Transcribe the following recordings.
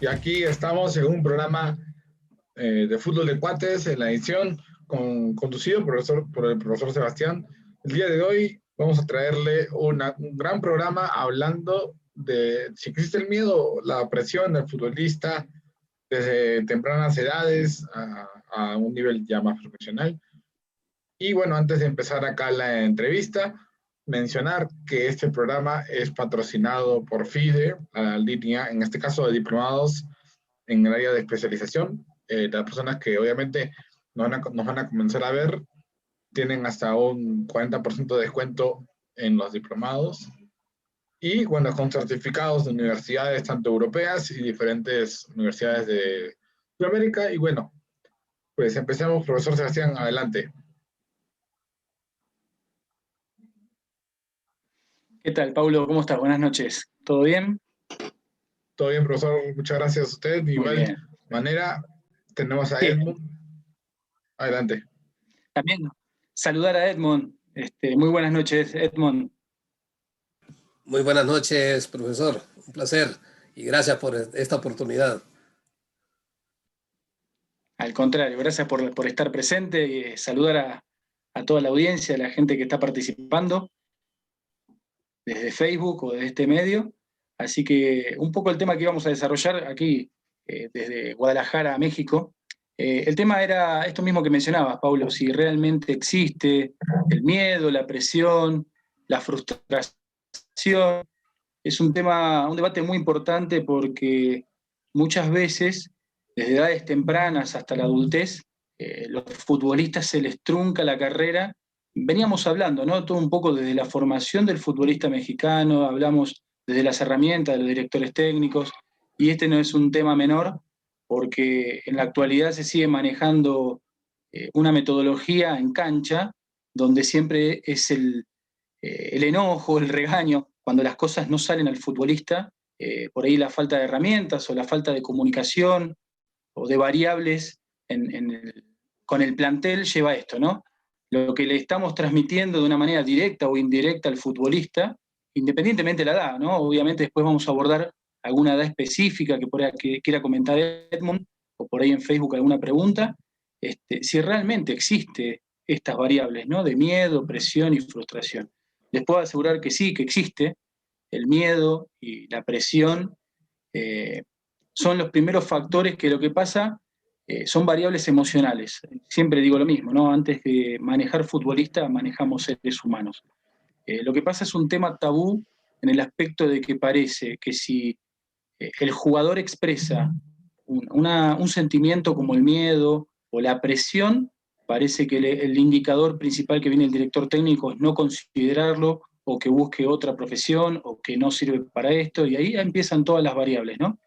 Y aquí estamos en un programa de fútbol de cuates, en la edición, conducido por el profesor Sebastián. El día de hoy vamos a traerle un gran programa hablando de si existe el miedo, la presión del futbolista desde tempranas edades a un nivel ya más profesional. Y bueno, antes de empezar acá la entrevista, mencionar que este programa es patrocinado por FIDE, la línea, en este caso de diplomados en el área de especialización. Las personas que obviamente nos van a comenzar a ver tienen hasta un 40% de descuento en los diplomados. Y bueno, con certificados de universidades tanto europeas y diferentes universidades de Sudamérica. Y bueno, pues empecemos, profesor Sebastián, adelante. ¿Qué tal, Paulo? ¿Cómo estás? Buenas noches. ¿Todo bien? Todo bien, profesor. Muchas gracias a usted. De igual bien. manera, tenemos a Sí. Edmund. Adelante. También saludar a Edmond. Muy buenas noches, Edmond. Muy buenas noches, profesor. Un placer y gracias por esta oportunidad. Al contrario, gracias por estar presente y saludar a toda la audiencia, a la gente que está participando desde Facebook o desde este medio. Así que un poco el tema que íbamos a desarrollar aquí desde Guadalajara a México. El tema era esto mismo que mencionabas, Paulo, si realmente existe el miedo, la presión, la frustración. Es un debate muy importante porque muchas veces, desde edades tempranas hasta la adultez, los futbolistas se les trunca la carrera. Veníamos hablando, ¿no? Todo un poco desde la formación del futbolista mexicano, hablamos desde las herramientas de los directores técnicos, y este no es un tema menor, porque en la actualidad se sigue manejando una metodología en cancha, donde siempre es el enojo, el regaño, cuando las cosas no salen al futbolista, por ahí la falta de herramientas o la falta de comunicación o de variables con el plantel lleva a esto, ¿no? Lo que le estamos transmitiendo de una manera directa o indirecta al futbolista, independientemente de la edad, ¿no? Obviamente después vamos a abordar alguna edad específica que quiera comentar Edmond, o por ahí en Facebook alguna pregunta, si realmente existe estas variables, ¿no? De miedo, presión y frustración. Les puedo asegurar que sí, que existe. El miedo y la presión son los primeros factores que lo que pasa son variables emocionales. Siempre digo lo mismo, ¿no? Antes de manejar futbolistas, manejamos seres humanos. Lo que pasa es un tema tabú en el aspecto de que parece que si el jugador expresa un sentimiento como el miedo o la presión, parece que el indicador principal que viene el director técnico es no considerarlo o que busque otra profesión o que no sirve para esto, y ahí empiezan todas las variables, ¿no?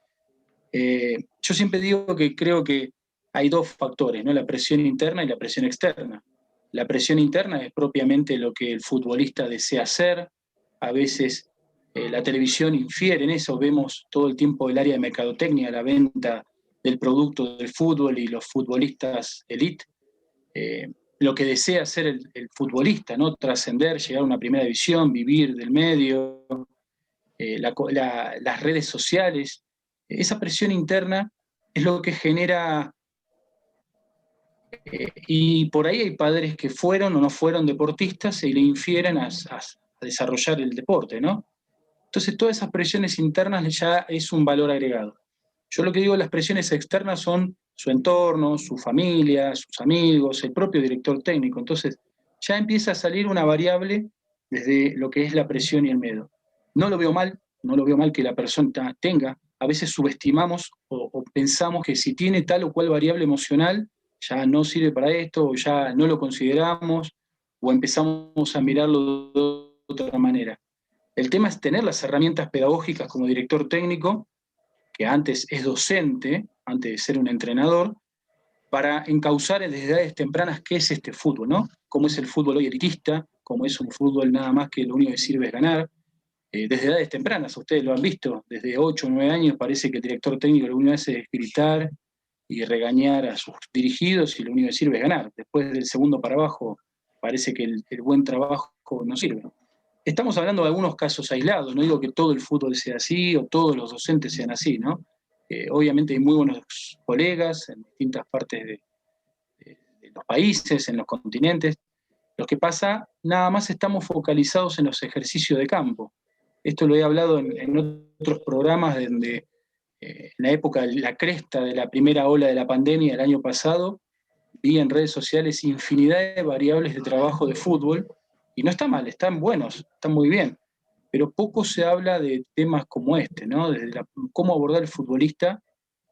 Yo siempre digo que creo que hay dos factores, ¿no? La presión interna y la presión externa. La presión interna es propiamente lo que el futbolista desea hacer. A veces la televisión infiere en eso, vemos todo el tiempo el área de mercadotecnia, la venta del producto del fútbol y los futbolistas elite. Lo que desea hacer el futbolista, ¿no? Trascender, llegar a una primera división, vivir del medio, las redes sociales. Esa presión interna es lo que genera, y por ahí hay padres que fueron o no fueron deportistas y le infieren a desarrollar el deporte, ¿no? Entonces todas esas presiones internas ya es un valor agregado. Yo lo que digo, las presiones externas son su entorno, su familia, sus amigos, el propio director técnico. Entonces ya empieza a salir una variable desde lo que es la presión y el miedo. No lo veo mal, no lo veo mal que la persona tenga. A veces subestimamos o pensamos que si tiene tal o cual variable emocional, ya no sirve para esto, o ya no lo consideramos, o empezamos a mirarlo de otra manera. El tema es tener las herramientas pedagógicas como director técnico, que antes es docente, antes de ser un entrenador, para encauzar desde edades tempranas qué es este fútbol, ¿no? Cómo es el fútbol hoy elitista, cómo es un fútbol nada más que lo único que sirve es ganar. Desde edades tempranas, ustedes lo han visto, desde 8 o 9 años parece que el director técnico lo único que hace es gritar y regañar a sus dirigidos y lo único que sirve es ganar. Después del segundo para abajo parece que el buen trabajo no sirve. Estamos hablando de algunos casos aislados, no digo que todo el fútbol sea así o todos los docentes sean así, ¿no? Obviamente hay muy buenos colegas en distintas partes de los países, en los continentes. Lo que pasa, nada más estamos focalizados en los ejercicios de campo. Esto lo he hablado en otros programas donde en la época, la cresta de la primera ola de la pandemia el año pasado, vi en redes sociales infinidad de variables de trabajo de fútbol, y no está mal, están buenos, están muy bien, pero poco se habla de temas como este, ¿no? Desde cómo abordar el futbolista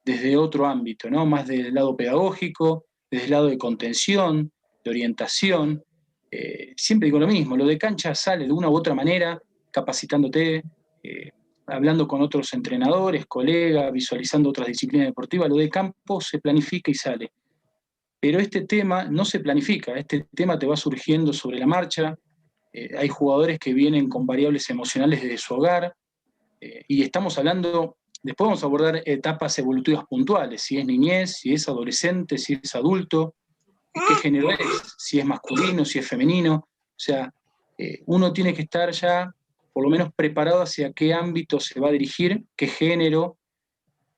desde otro ámbito, ¿no? Más del lado pedagógico, desde el lado de contención, de orientación. Siempre digo lo mismo, lo de cancha sale de una u otra manera, capacitándote, hablando con otros entrenadores, colegas, visualizando otras disciplinas deportivas. Lo de campo se planifica y sale. Pero este tema no se planifica, este tema te va surgiendo sobre la marcha. Hay jugadores que vienen con variables emocionales desde su hogar, y estamos hablando, después vamos a abordar etapas evolutivas puntuales, si es niñez, si es adolescente, si es adulto, qué género es, si es masculino, si es femenino. O sea, uno tiene que estar ya por lo menos preparado hacia qué ámbito se va a dirigir, qué género,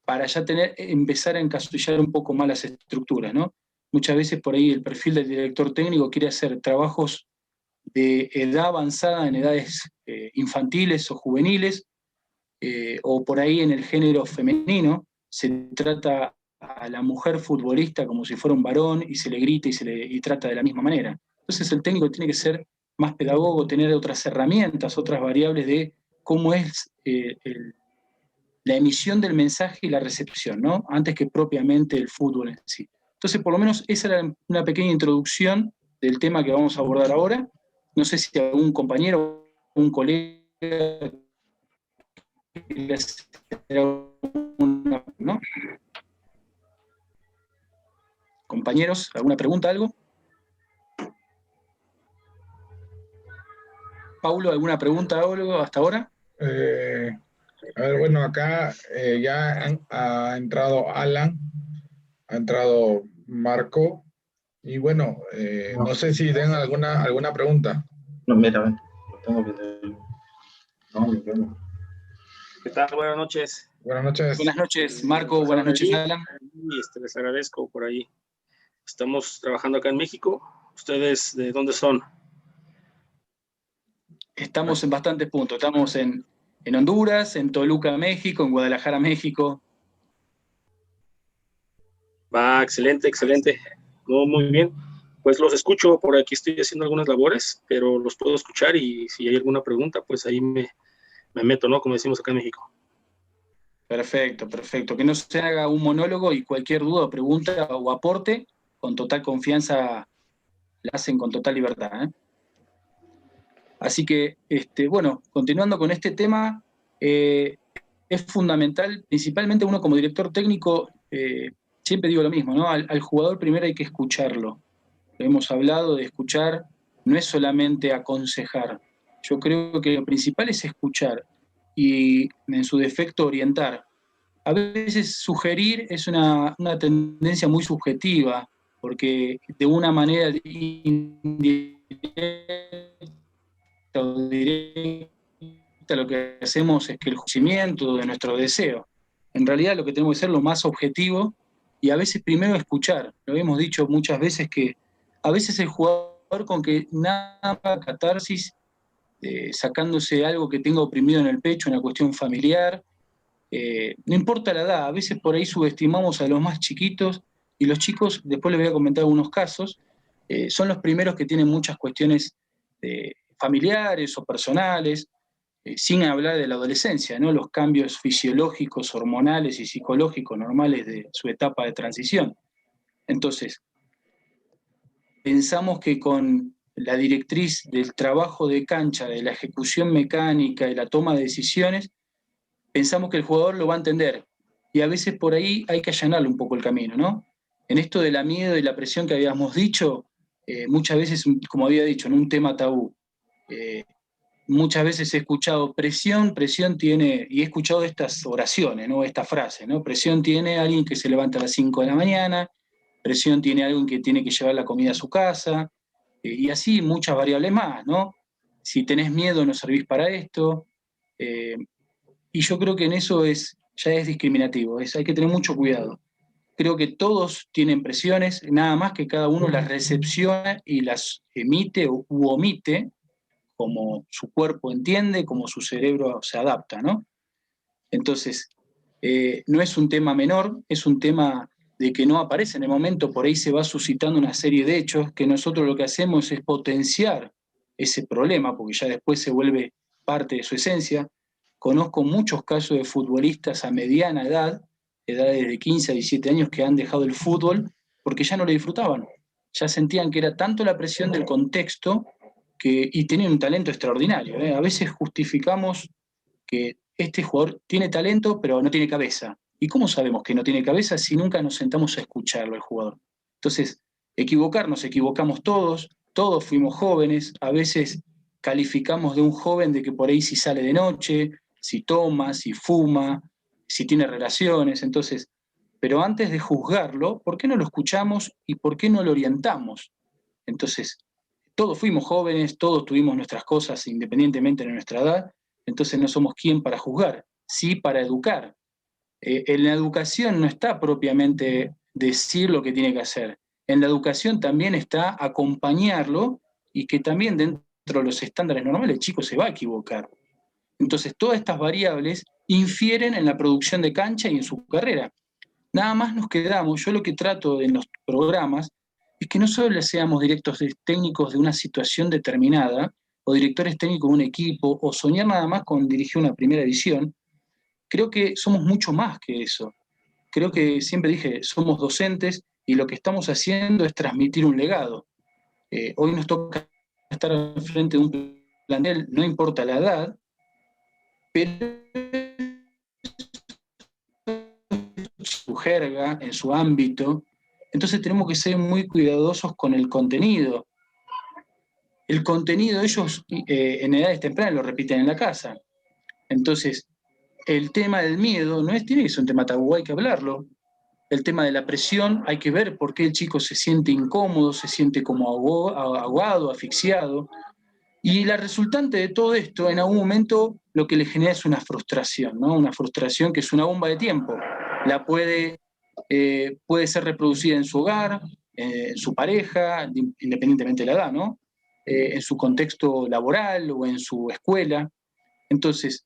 para ya empezar a encasillar un poco más las estructuras, ¿no? Muchas veces por ahí el perfil del director técnico quiere hacer trabajos de edad avanzada en edades infantiles o juveniles, o por ahí en el género femenino, se trata a la mujer futbolista como si fuera un varón y se le grita y trata de la misma manera. Entonces el técnico tiene que ser más pedagogo, tener otras herramientas, otras variables de cómo es la emisión del mensaje y la recepción, ¿no? Antes que propiamente el fútbol en sí. Entonces, por lo menos esa era una pequeña introducción del tema que vamos a abordar ahora. No sé si algún compañero o un colega quiere hacer ¿no? Compañeros, ¿alguna pregunta, algo? Paulo, ¿alguna pregunta o algo hasta ahora? A ver, bueno, acá ya ha entrado Alan, ha entrado Marco, y bueno, no sé si den alguna pregunta. No, mira, ven, lo tengo que leer. No. ¿Qué tal? Buenas noches. Buenas noches. Buenas noches, Marco. Buenas noches, Alan. Y les agradezco por ahí. Estamos trabajando acá en México. ¿Ustedes de dónde son? Estamos en bastantes puntos. Estamos en Honduras, en Toluca, México, en Guadalajara, México. Va, excelente, excelente. No, muy bien. Pues los escucho, por aquí estoy haciendo algunas labores, pero los puedo escuchar y si hay alguna pregunta, pues ahí me meto, ¿no? Como decimos acá en México. Perfecto, perfecto. Que no se haga un monólogo y cualquier duda, pregunta o aporte, con total confianza la hacen con total libertad, ¿eh? Así que, bueno, continuando con este tema, es fundamental, principalmente uno como director técnico, siempre digo lo mismo, ¿no? Al jugador primero hay que escucharlo. Lo hemos hablado de escuchar, no es solamente aconsejar. Yo creo que lo principal es escuchar y, en su defecto, orientar. A veces sugerir es una tendencia muy subjetiva, porque de una manera indirecta o directa lo que hacemos es que el conocimiento de nuestro deseo. En realidad lo que tenemos que ser lo más objetivo y a veces primero escuchar. Lo hemos dicho muchas veces que a veces el jugador con que nada catarsis, sacándose algo que tenga oprimido en el pecho, una cuestión familiar, no importa la edad, a veces por ahí subestimamos a los más chiquitos y los chicos, después les voy a comentar algunos casos, son los primeros que tienen muchas cuestiones familiares o personales, sin hablar de la adolescencia, ¿no? Los cambios fisiológicos, hormonales y psicológicos normales de su etapa de transición. Entonces, pensamos que con la directriz del trabajo de cancha, de la ejecución mecánica y la toma de decisiones, pensamos que el jugador lo va a entender. Y a veces por ahí hay que allanarle un poco el camino, ¿no? En esto de la miedo y la presión que habíamos dicho, muchas veces, como había dicho, en un tema tabú, muchas veces he escuchado presión tiene, y he escuchado estas oraciones, ¿no? Esta frase, ¿no? Presión tiene alguien que se levanta a las 5 de la mañana, presión tiene alguien que tiene que llevar la comida a su casa, y así muchas variables más, ¿no? Si tenés miedo no servís para esto, y yo creo que en eso es ya es discriminativo, hay que tener mucho cuidado. Creo que todos tienen presiones, nada más que cada uno las recepciona y las emite u omite como su cuerpo entiende, como su cerebro se adapta, ¿no? Entonces, no es un tema menor, es un tema de que no aparece en el momento, por ahí se va suscitando una serie de hechos que nosotros lo que hacemos es potenciar ese problema, porque ya después se vuelve parte de su esencia. Conozco muchos casos de futbolistas a mediana edad, edades de 15 a 17 años, que han dejado el fútbol porque ya no lo disfrutaban. Ya sentían que era tanto la presión del contexto y tenían un talento extraordinario. A veces justificamos que este jugador tiene talento, pero no tiene cabeza. ¿Y cómo sabemos que no tiene cabeza si nunca nos sentamos a escucharlo al jugador? Entonces, equivocamos todos fuimos jóvenes, a veces calificamos de un joven de que por ahí si sale de noche, si toma, si fuma, si tiene relaciones, entonces, pero antes de juzgarlo, ¿por qué no lo escuchamos y por qué no lo orientamos? Entonces, todos fuimos jóvenes, todos tuvimos nuestras cosas independientemente de nuestra edad, entonces no somos quién para juzgar, sí para educar. En la educación no está propiamente decir lo que tiene que hacer. En la educación también está acompañarlo y que también dentro de los estándares normales el chico se va a equivocar. Entonces todas estas variables infieren en la producción de cancha y en su carrera. Nada más nos quedamos, yo lo que trato en los programas es que no solo seamos directores técnicos de una situación determinada, o directores técnicos de un equipo, o soñar nada más con dirigir una primera división. Creo que somos mucho más que eso. Creo que siempre dije, somos docentes y lo que estamos haciendo es transmitir un legado. Hoy nos toca estar al frente de un plantel, no importa la edad, pero su jerga, en su ámbito, entonces tenemos que ser muy cuidadosos con el contenido. El contenido ellos en edades tempranas lo repiten en la casa. Entonces, el tema del miedo tiene que ser un tema tabú, hay que hablarlo. El tema de la presión, hay que ver por qué el chico se siente incómodo, se siente como ahogado, asfixiado. Y la resultante de todo esto, en algún momento, lo que le genera es una frustración, ¿no? Una frustración que es una bomba de tiempo. Puede ser reproducida en su hogar, en su pareja, independientemente de la edad, ¿no? En su contexto laboral o en su escuela. Entonces,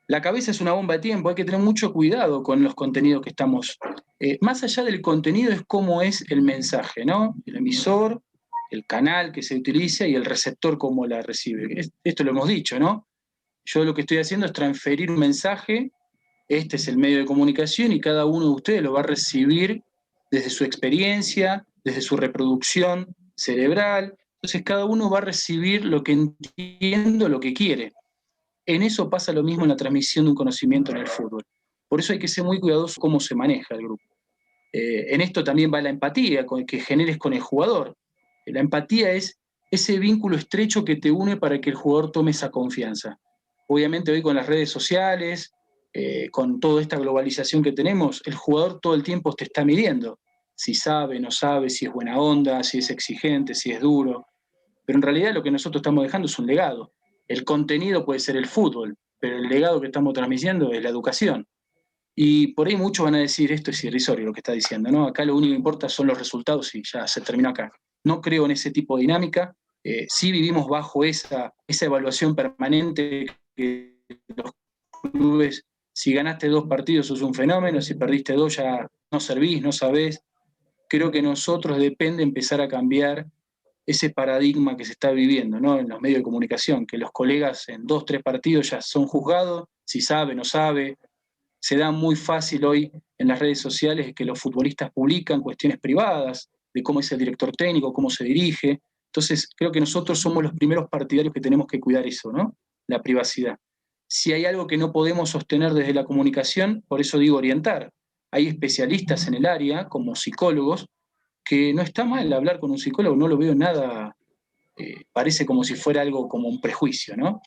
la cabeza es una bomba de tiempo, hay que tener mucho cuidado con los contenidos que estamos. Más allá del contenido es cómo es el mensaje, ¿no? El emisor, el canal que se utiliza y el receptor cómo la recibe. Esto lo hemos dicho, ¿no? Yo lo que estoy haciendo es transferir un mensaje, este es el medio de comunicación y cada uno de ustedes lo va a recibir desde su experiencia, desde su reproducción cerebral. Entonces cada uno va a recibir lo que entiende, lo que quiere. En eso pasa lo mismo en la transmisión de un conocimiento en el fútbol. Por eso hay que ser muy cuidadoso cómo se maneja el grupo. En esto también va la empatía que generes con el jugador. La empatía es ese vínculo estrecho que te une para que el jugador tome esa confianza. Obviamente hoy con las redes sociales, con toda esta globalización que tenemos, el jugador todo el tiempo te está midiendo. Si sabe, no sabe, si es buena onda, si es exigente, si es duro. Pero en realidad lo que nosotros estamos dejando es un legado. El contenido puede ser el fútbol, pero el legado que estamos transmitiendo es la educación. Y por ahí muchos van a decir, esto es irrisorio lo que está diciendo, ¿no? Acá lo único que importa son los resultados y ya se terminó acá. No creo en ese tipo de dinámica. Sí vivimos bajo esa evaluación permanente que los clubes, si ganaste 2 partidos sos un fenómeno, si perdiste 2 ya no servís, no sabés. Creo que nosotros depende empezar a cambiar ese paradigma que se está viviendo, ¿no? En los medios de comunicación, que los colegas en 2, 3 partidos ya son juzgados, si sabe, no sabe. Se da muy fácil hoy en las redes sociales que los futbolistas publican cuestiones privadas de cómo es el director técnico, cómo se dirige. Entonces, creo que nosotros somos los primeros partidarios que tenemos que cuidar eso, ¿no? La privacidad. Si hay algo que no podemos sostener desde la comunicación, por eso digo orientar. Hay especialistas en el área, como psicólogos, que no está mal hablar con un psicólogo, no lo veo nada, parece como si fuera algo como un prejuicio, ¿no?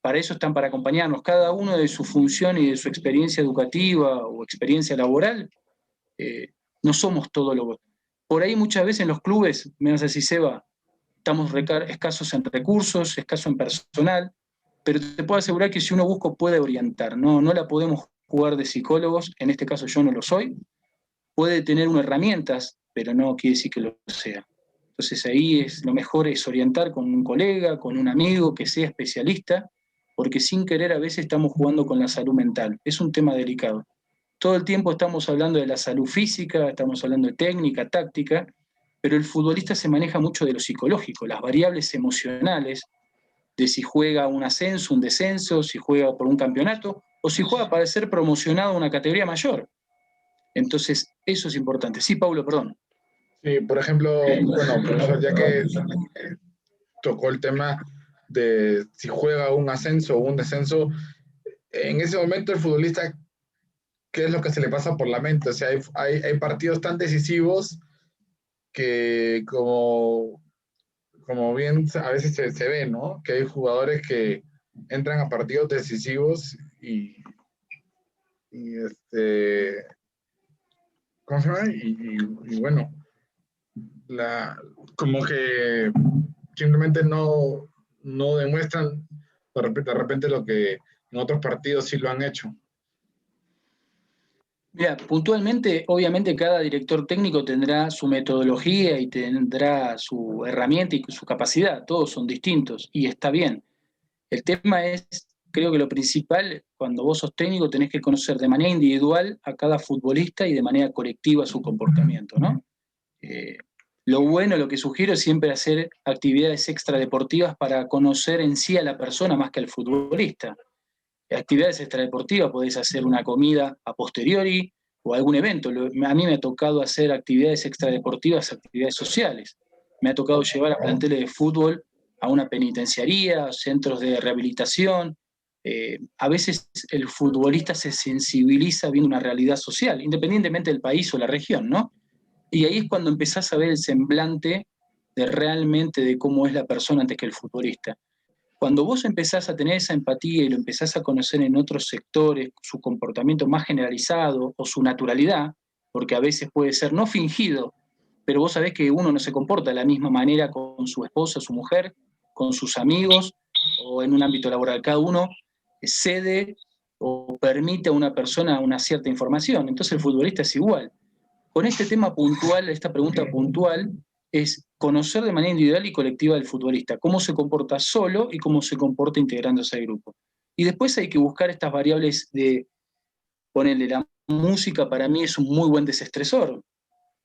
Para eso están, para acompañarnos, cada uno de su función y de su experiencia educativa o experiencia laboral. No somos todólogos. Por ahí muchas veces en los clubes, me vas a decir, Seba, estamos escasos en recursos, escasos en personal, pero te puedo asegurar que si uno busca puede orientar, no la podemos jugar de psicólogos, en este caso yo no lo soy, puede tener unas herramientas, pero no quiere decir que lo sea. Entonces ahí lo mejor es orientar con un colega, con un amigo que sea especialista, porque sin querer a veces estamos jugando con la salud mental. Es un tema delicado. Todo el tiempo estamos hablando de la salud física, estamos hablando de técnica, táctica, pero el futbolista se maneja mucho de lo psicológico, las variables emocionales, de si juega un ascenso, un descenso, si juega por un campeonato, o si juega para ser promocionado a una categoría mayor. Entonces, eso es importante. Sí, Paulo, perdón. Sí, por ejemplo, bueno, profesor, ya que tocó el tema de si juega un ascenso o un descenso, en ese momento el futbolista, ¿qué es lo que se le pasa por la mente? O sea, hay partidos tan decisivos que como bien a veces se ve, ¿no? Que hay jugadores que entran a partidos decisivos y ¿cómo se llama? Y bueno, como que simplemente no demuestran de repente lo que en otros partidos sí lo han hecho. Mira, puntualmente, obviamente cada director técnico tendrá su metodología y tendrá su herramienta y su capacidad, todos son distintos y está bien. El tema es, creo que lo principal, cuando vos sos técnico tenés que conocer de manera individual a cada futbolista y de manera colectiva su comportamiento, ¿no? Lo bueno, lo que sugiero es siempre hacer actividades extradeportivas para conocer en sí a la persona más que al futbolista. Actividades extradeportivas, podés hacer una comida a posteriori o algún evento. A mí me ha tocado hacer actividades extradeportivas, actividades sociales. Me ha tocado llevar a planteles de fútbol a una penitenciaría, centros de rehabilitación. A veces el futbolista se sensibiliza viendo una realidad social, independientemente del país o la región, ¿no? Y ahí es cuando empezás a ver el semblante de realmente de cómo es la persona antes que el futbolista. Cuando vos empezás a tener esa empatía y lo empezás a conocer en otros sectores, su comportamiento más generalizado o su naturalidad, porque a veces puede ser no fingido, pero vos sabés que uno no se comporta de la misma manera con su esposa, su mujer, con sus amigos o en un ámbito laboral. Cada uno cede o permite a una persona una cierta información. Entonces el futbolista es igual. Con este tema puntual, esta pregunta puntual, es conocer de manera individual y colectiva del futbolista, cómo se comporta solo y cómo se comporta integrándose al grupo. Y después hay que buscar estas variables de, ponerle la música, para mí es un muy buen desestresor,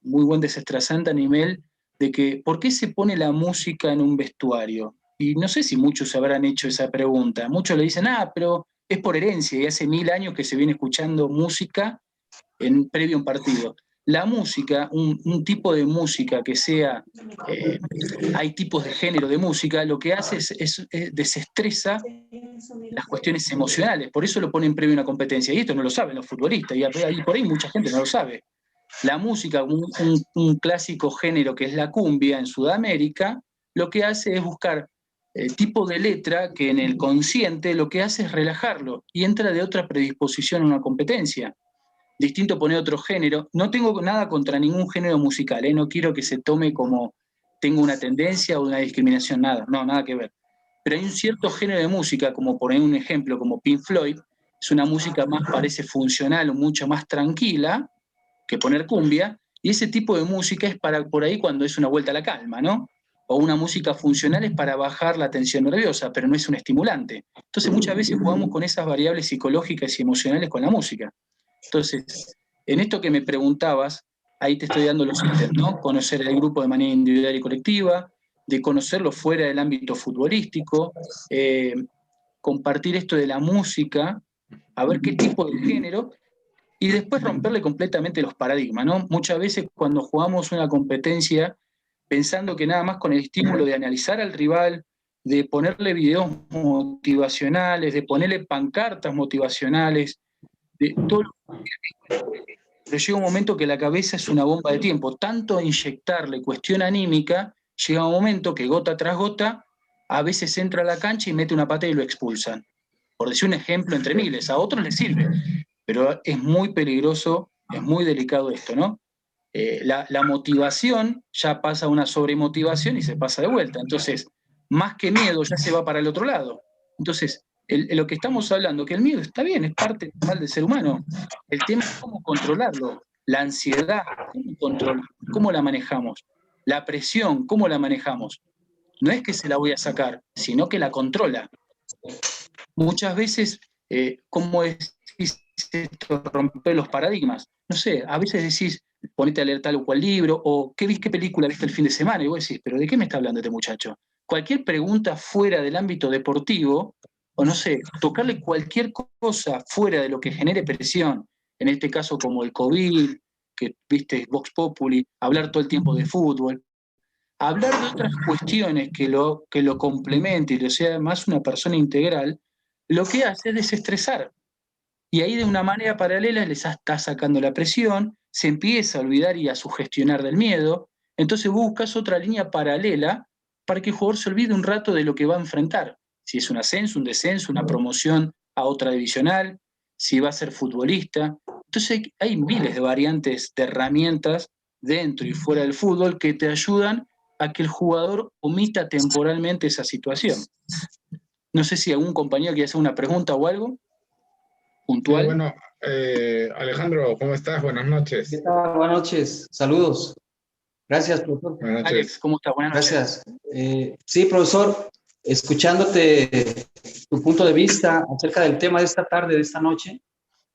muy buen desestresante a nivel de que, ¿por qué se pone la música en un vestuario? Y no sé si muchos se habrán hecho esa pregunta. Muchos le dicen, pero es por herencia y hace 1000 años que se viene escuchando música previo a un partido. La música, un tipo de música que sea, hay tipos de género de música, lo que hace es desestresa las cuestiones emocionales, por eso lo ponen previo a una competencia, y esto no lo saben los futbolistas, y por ahí mucha gente no lo sabe. La música, un clásico género que es la cumbia en Sudamérica, lo que hace es buscar tipo de letra que en el consciente lo que hace es relajarlo, y entra de otra predisposición a una competencia. Distinto poner otro género. No tengo nada contra ningún género musical, no quiero que se tome como tengo una tendencia o una discriminación, nada que ver. Pero hay un cierto género de música, como poner un ejemplo, como Pink Floyd, es una música más, parece funcional o mucho más tranquila que poner cumbia, y ese tipo de música es para por ahí cuando es una vuelta a la calma, ¿no? O una música funcional es para bajar la tensión nerviosa, pero no es un estimulante. Entonces muchas veces jugamos con esas variables psicológicas y emocionales con la música. Entonces, en esto que me preguntabas, ahí te estoy dando los ítems, ¿no? Conocer el grupo de manera individual y colectiva, de conocerlo fuera del ámbito futbolístico, compartir esto de la música, a ver qué tipo de género, y después romperle completamente los paradigmas, ¿no? Muchas veces cuando jugamos una competencia, pensando que nada más con el estímulo de analizar al rival, de ponerle videos motivacionales, de ponerle pancartas motivacionales, de todo. Pero llega un momento que la cabeza es una bomba de tiempo. Tanto inyectarle cuestión anímica, llega un momento que gota tras gota, a veces entra a la cancha y mete una pata y lo expulsan. Por decir un ejemplo entre miles, a otros les sirve. Pero es muy peligroso, es muy delicado esto, ¿no? La motivación ya pasa a una sobremotivación y se pasa de vuelta. Entonces, más que miedo, ya se va para el otro lado. Entonces, lo que estamos hablando, que el miedo está bien, es parte normal del ser humano. El tema es cómo controlarlo. La ansiedad, cómo la manejamos. La presión, cómo la manejamos. No es que se la voy a sacar, sino que la controla. Muchas veces, ¿cómo es esto, romper los paradigmas? No sé, a veces decís, ponete a leer tal o cual libro, o qué película viste el fin de semana? Y vos decís, ¿pero de qué me está hablando este muchacho? Cualquier pregunta fuera del ámbito deportivo, o no sé, tocarle cualquier cosa fuera de lo que genere presión, en este caso como el COVID, que viste Vox Populi, hablar todo el tiempo de fútbol, hablar de otras cuestiones que lo complemente y lo sea más una persona integral, lo que hace es desestresar. Y ahí de una manera paralela les está sacando la presión, se empieza a olvidar y a sugestionar del miedo, entonces buscas otra línea paralela para que el jugador se olvide un rato de lo que va a enfrentar. Si es un ascenso, un descenso, una promoción a otra divisional, si va a ser futbolista. Entonces hay miles de variantes de herramientas dentro y fuera del fútbol que te ayudan a que el jugador omita temporalmente esa situación. No sé si algún compañero quiere hacer una pregunta o algo puntual. Bueno, Alejandro, ¿cómo estás? Buenas noches. ¿Qué tal? Buenas noches. Saludos. Gracias, profesor. Buenas noches. Alex, ¿cómo estás? Buenas noches. Gracias. Sí, profesor, escuchándote tu punto de vista acerca del tema de esta tarde, de esta noche,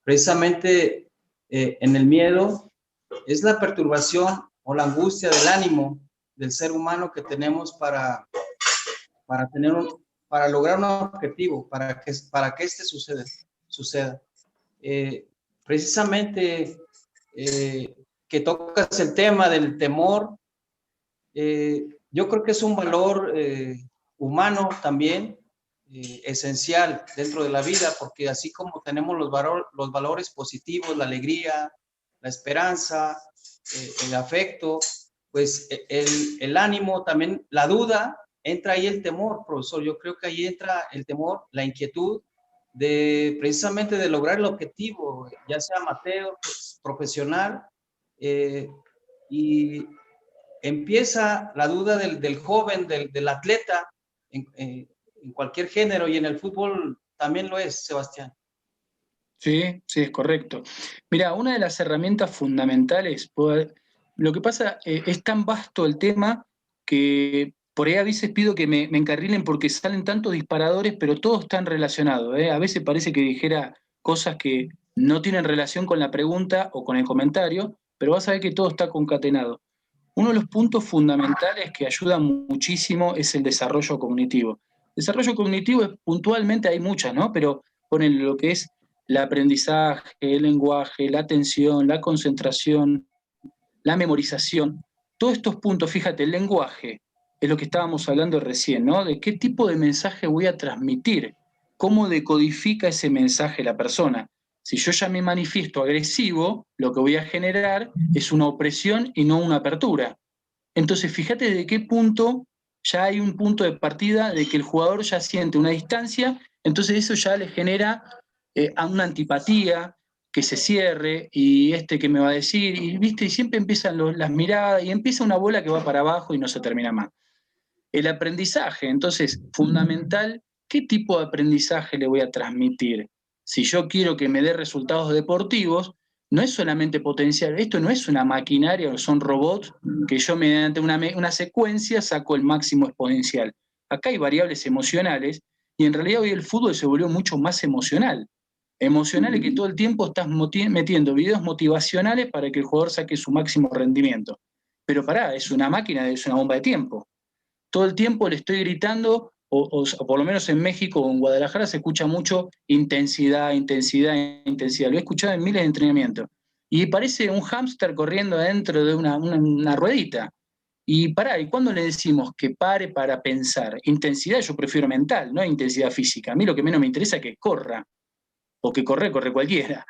precisamente en el miedo, es la perturbación o la angustia del ánimo del ser humano que tenemos para lograr un objetivo, para que este suceda. Precisamente que tocas el tema del temor, yo creo que es un valor humano también, esencial dentro de la vida, porque así como tenemos los valores positivos, la alegría, la esperanza, el afecto, pues el ánimo también, la duda, entra ahí el temor, profesor. Yo creo que ahí entra el temor, la inquietud precisamente de lograr el objetivo, ya sea amateur, profesional, y empieza la duda del joven, del atleta, en cualquier género, y en el fútbol también lo es, Sebastián. Sí, sí, es correcto. Mira, una de las herramientas fundamentales, lo que pasa, es tan vasto el tema que por ahí a veces pido que me encarrilen porque salen tantos disparadores, pero todos están relacionados. A veces parece que dijera cosas que no tienen relación con la pregunta o con el comentario, pero vas a ver que todo está concatenado. Uno de los puntos fundamentales que ayuda muchísimo es el desarrollo cognitivo. Desarrollo cognitivo es puntualmente, hay muchas, ¿no? Pero ponen lo que es el aprendizaje, el lenguaje, la atención, la concentración, la memorización. Todos estos puntos, fíjate, el lenguaje es lo que estábamos hablando recién, ¿no? De qué tipo de mensaje voy a transmitir, cómo decodifica ese mensaje la persona. Si yo ya me manifiesto agresivo, lo que voy a generar es una opresión y no una apertura. Entonces, fíjate de qué punto ya hay un punto de partida de que el jugador ya siente una distancia, entonces eso ya le genera una antipatía, que se cierre, y que me va a decir, y viste, y siempre empiezan las miradas, y empieza una bola que va para abajo y no se termina más. El aprendizaje, entonces, fundamental, ¿qué tipo de aprendizaje le voy a transmitir? Si yo quiero que me dé resultados deportivos, no es solamente potencial, esto no es una maquinaria o son robots que yo mediante una secuencia saco el máximo exponencial. Acá hay variables emocionales y en realidad hoy el fútbol se volvió mucho más emocional. Emocional es que todo el tiempo estás metiendo videos motivacionales para que el jugador saque su máximo rendimiento. Pero pará, es una máquina, es una bomba de tiempo. Todo el tiempo le estoy gritando, o por lo menos en México o en Guadalajara se escucha mucho intensidad, intensidad, intensidad. Lo he escuchado en miles de entrenamientos. Y parece un hámster corriendo adentro de una ruedita. Y pará, ¿y cuándo le decimos que pare para pensar? Intensidad yo prefiero mental, no intensidad física. A mí lo que menos me interesa es que corra, o que corre cualquiera.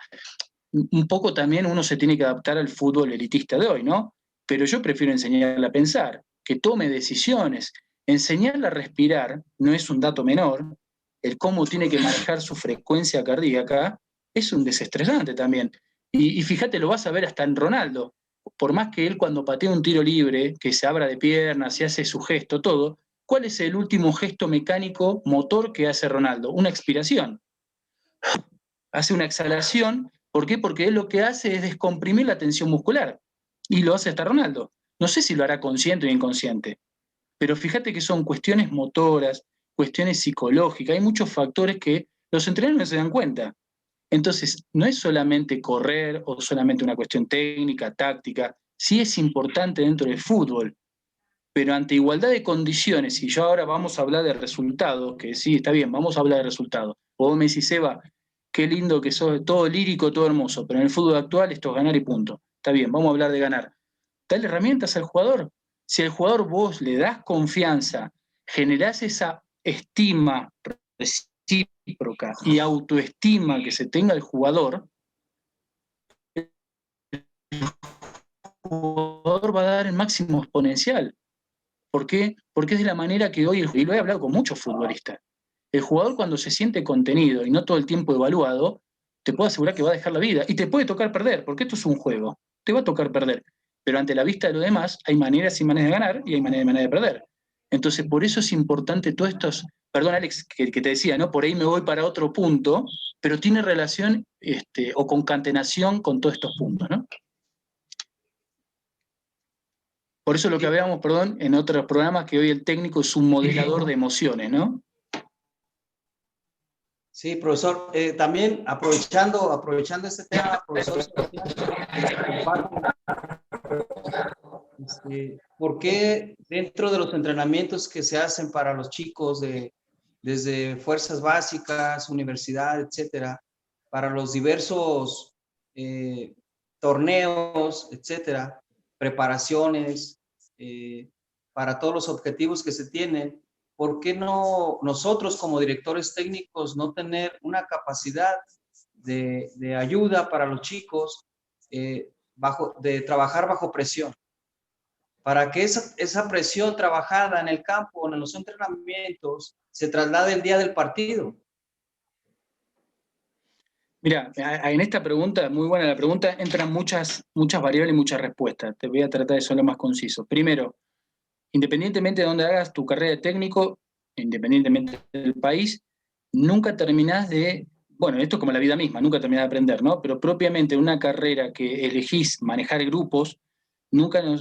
Un poco también uno se tiene que adaptar al fútbol elitista de hoy, ¿no? Pero yo prefiero enseñarle a pensar, que tome decisiones. Enseñarle a respirar no es un dato menor, el cómo tiene que manejar su frecuencia cardíaca es un desestresante también. Y fíjate, lo vas a ver hasta en Ronaldo. Por más que él cuando patea un tiro libre, que se abra de piernas y hace su gesto, todo, ¿cuál es el último gesto mecánico motor que hace Ronaldo? Una expiración. Hace una exhalación. ¿Por qué? Porque él lo que hace es descomprimir la tensión muscular. Y lo hace hasta Ronaldo. No sé si lo hará consciente o inconsciente, pero fíjate que son cuestiones motoras, cuestiones psicológicas, hay muchos factores que los entrenadores no se dan cuenta. Entonces, no es solamente correr o solamente una cuestión técnica, táctica, sí es importante dentro del fútbol, pero ante igualdad de condiciones, y yo ahora vamos a hablar de resultados, que sí, está bien, vamos a hablar de resultados. O vos me decís, Seba, qué lindo que sos, todo lírico, todo hermoso, pero en el fútbol actual esto es ganar y punto. Está bien, vamos a hablar de ganar. Dale herramientas al jugador. Si al jugador vos le das confianza, generás esa estima recíproca y autoestima que se tenga el jugador va a dar el máximo exponencial. ¿Por qué? Porque es de la manera que hoy, y lo he hablado con muchos futbolistas, el jugador cuando se siente contenido y no todo el tiempo evaluado, te puedo asegurar que va a dejar la vida. Y te puede tocar perder, porque esto es un juego. Te va a tocar perder. Pero ante la vista de lo demás, hay maneras y maneras de ganar y hay maneras de perder. Entonces, por eso es importante todos estos, perdón Alex, que te decía, ¿no? Por ahí me voy para otro punto, pero tiene relación o concatenación con todos estos puntos, ¿no? Por eso lo que hablábamos, perdón, en otros programas, que hoy el técnico es un modelador de emociones, ¿no? Sí, profesor. También aprovechando este tema, profesor Sebastián, ¿por qué dentro de los entrenamientos que se hacen para los chicos desde fuerzas básicas, universidad, etcétera, para los diversos torneos, etcétera, preparaciones, para todos los objetivos que se tienen, ¿por qué no nosotros como directores técnicos no tener una capacidad de ayuda para los chicos de trabajar bajo presión? Para que esa presión trabajada en el campo, en los entrenamientos, se traslade el día del partido. Mira, en esta pregunta, muy buena la pregunta, entran muchas variables y muchas respuestas. Te voy a tratar de ser lo más conciso. Primero, independientemente de dónde hagas tu carrera de técnico, independientemente del país, nunca terminás bueno, esto es como la vida misma, nunca terminás de aprender, ¿no? Pero propiamente una carrera que elegís manejar grupos,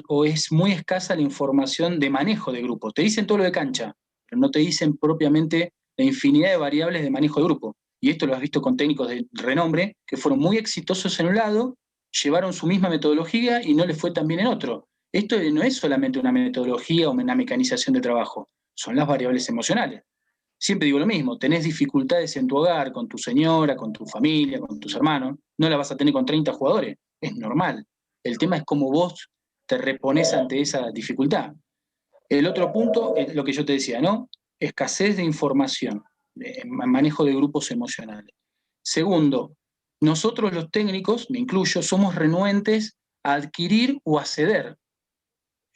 o es muy escasa la información de manejo de grupos. Te dicen todo lo de cancha, pero no te dicen propiamente la infinidad de variables de manejo de grupo. Y esto lo has visto con técnicos de renombre que fueron muy exitosos en un lado, llevaron su misma metodología y no les fue tan bien en otro. Esto no es solamente una metodología o una mecanización de trabajo, son las variables emocionales. Siempre digo lo mismo, tenés dificultades en tu hogar, con tu señora, con tu familia, con tus hermanos, no la vas a tener con 30 jugadores, es normal. El tema es cómo vos te repones ante esa dificultad. El otro punto es lo que yo te decía, ¿no? Escasez de información, de manejo de grupos emocionales. Segundo, nosotros los técnicos, me incluyo, somos renuentes a adquirir o a ceder.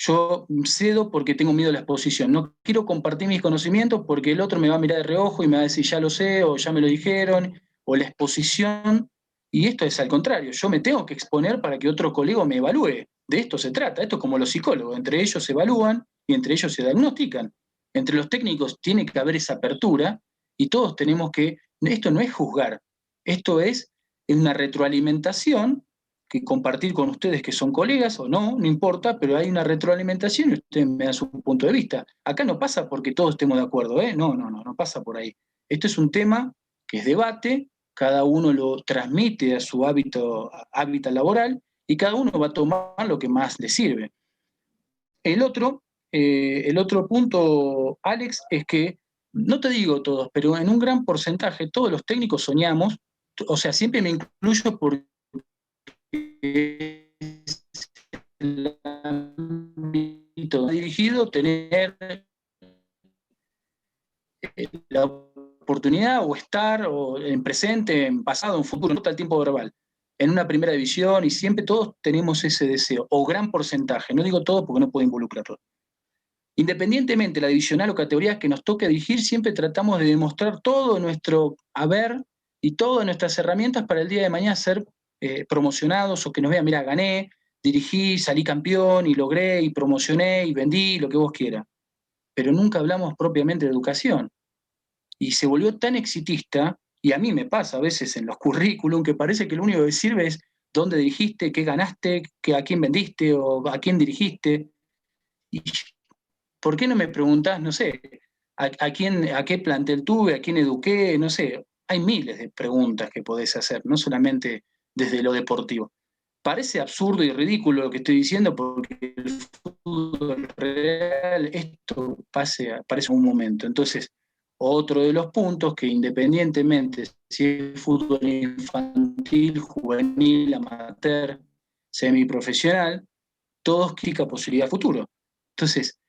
Yo cedo porque tengo miedo a la exposición. No quiero compartir mis conocimientos porque el otro me va a mirar de reojo y me va a decir ya lo sé o ya me lo dijeron, o la exposición. Y esto es al contrario, yo me tengo que exponer para que otro colega me evalúe. De esto se trata, esto es como los psicólogos, entre ellos se evalúan y entre ellos se diagnostican. Entre los técnicos tiene que haber esa apertura y todos tenemos que, esto no es juzgar, esto es una retroalimentación que compartir con ustedes que son colegas o no, no importa, pero hay una retroalimentación y ustedes me dan su punto de vista. Acá no pasa porque todos estemos de acuerdo, ¿eh? No pasa por ahí. Esto es un tema que es debate, cada uno lo transmite a su hábitat laboral y cada uno va a tomar lo que más le sirve. El otro punto, Alex, es que, no te digo todos, pero en un gran porcentaje todos los técnicos soñamos, o sea, siempre me incluyo porque el ámbito dirigido, tener la oportunidad o estar o en presente, en pasado, en futuro, no está el tiempo verbal, en una primera división, y siempre todos tenemos ese deseo, o gran porcentaje, no digo todo porque no puedo involucrarlo. Independientemente de la divisional o categoría que nos toque dirigir, siempre tratamos de demostrar todo nuestro haber y todas nuestras herramientas para el día de mañana ser promocionados o que nos vean, mira, gané, dirigí, salí campeón y logré y promocioné y vendí, lo que vos quieras. pero nunca hablamos propiamente de educación. Y se volvió tan exitista, y a mí me pasa a veces en los currículum, que parece que lo único que sirve es dónde dirigiste, qué ganaste, a quién vendiste o a quién dirigiste. Y ¿por qué no me preguntás, no sé, a qué plantel tuve, a quién eduqué, no sé? Hay miles de preguntas que podés hacer, no solamente desde lo deportivo. Parece absurdo y ridículo lo que estoy diciendo porque el fútbol real, esto parece un momento. Entonces, otro de los puntos que independientemente si es fútbol infantil, juvenil, amateur, semiprofesional, todos clica posibilidad de futuro. Entonces,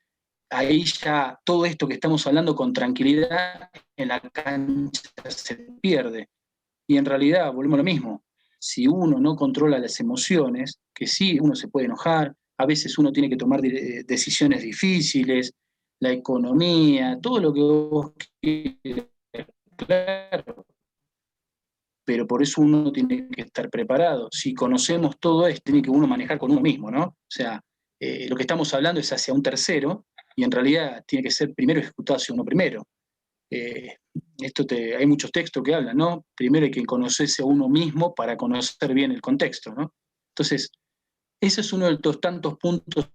ahí ya todo esto que estamos hablando con tranquilidad en la cancha se pierde. Y en realidad, volvemos a lo mismo, si uno no controla las emociones, que sí, uno se puede enojar, a veces uno tiene que tomar decisiones difíciles, la economía, todo lo que vos quieras, claro, pero por eso uno tiene que estar preparado. Si conocemos todo esto, tiene que uno manejar con uno mismo, ¿no? O sea, lo que estamos hablando es hacia un tercero, y en realidad tiene que ser primero ejecutado hacia uno primero. Eh, hay muchos textos que hablan, ¿no? Primero hay que conocerse a uno mismo para conocer bien el contexto, ¿no? Entonces, ese es uno de los tantos puntos,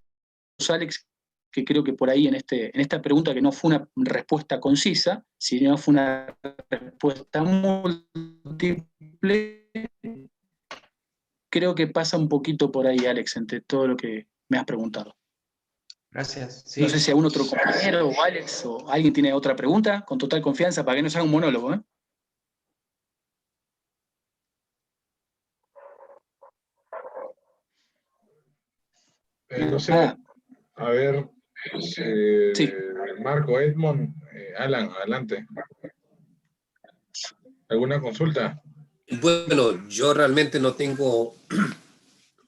Alex, que creo que por ahí en esta pregunta, que no fue una respuesta concisa, sino fue una respuesta múltiple, creo que pasa un poquito por ahí, Alex, entre todo lo que me has preguntado. Gracias. Sí. No sé si algún otro compañero o Alex o alguien tiene otra pregunta, con total confianza, para que no se haga un monólogo, ¿eh? No sé, a ver, Sí. Marco, Edmond, Alan, adelante. ¿Alguna consulta? Bueno, yo realmente no tengo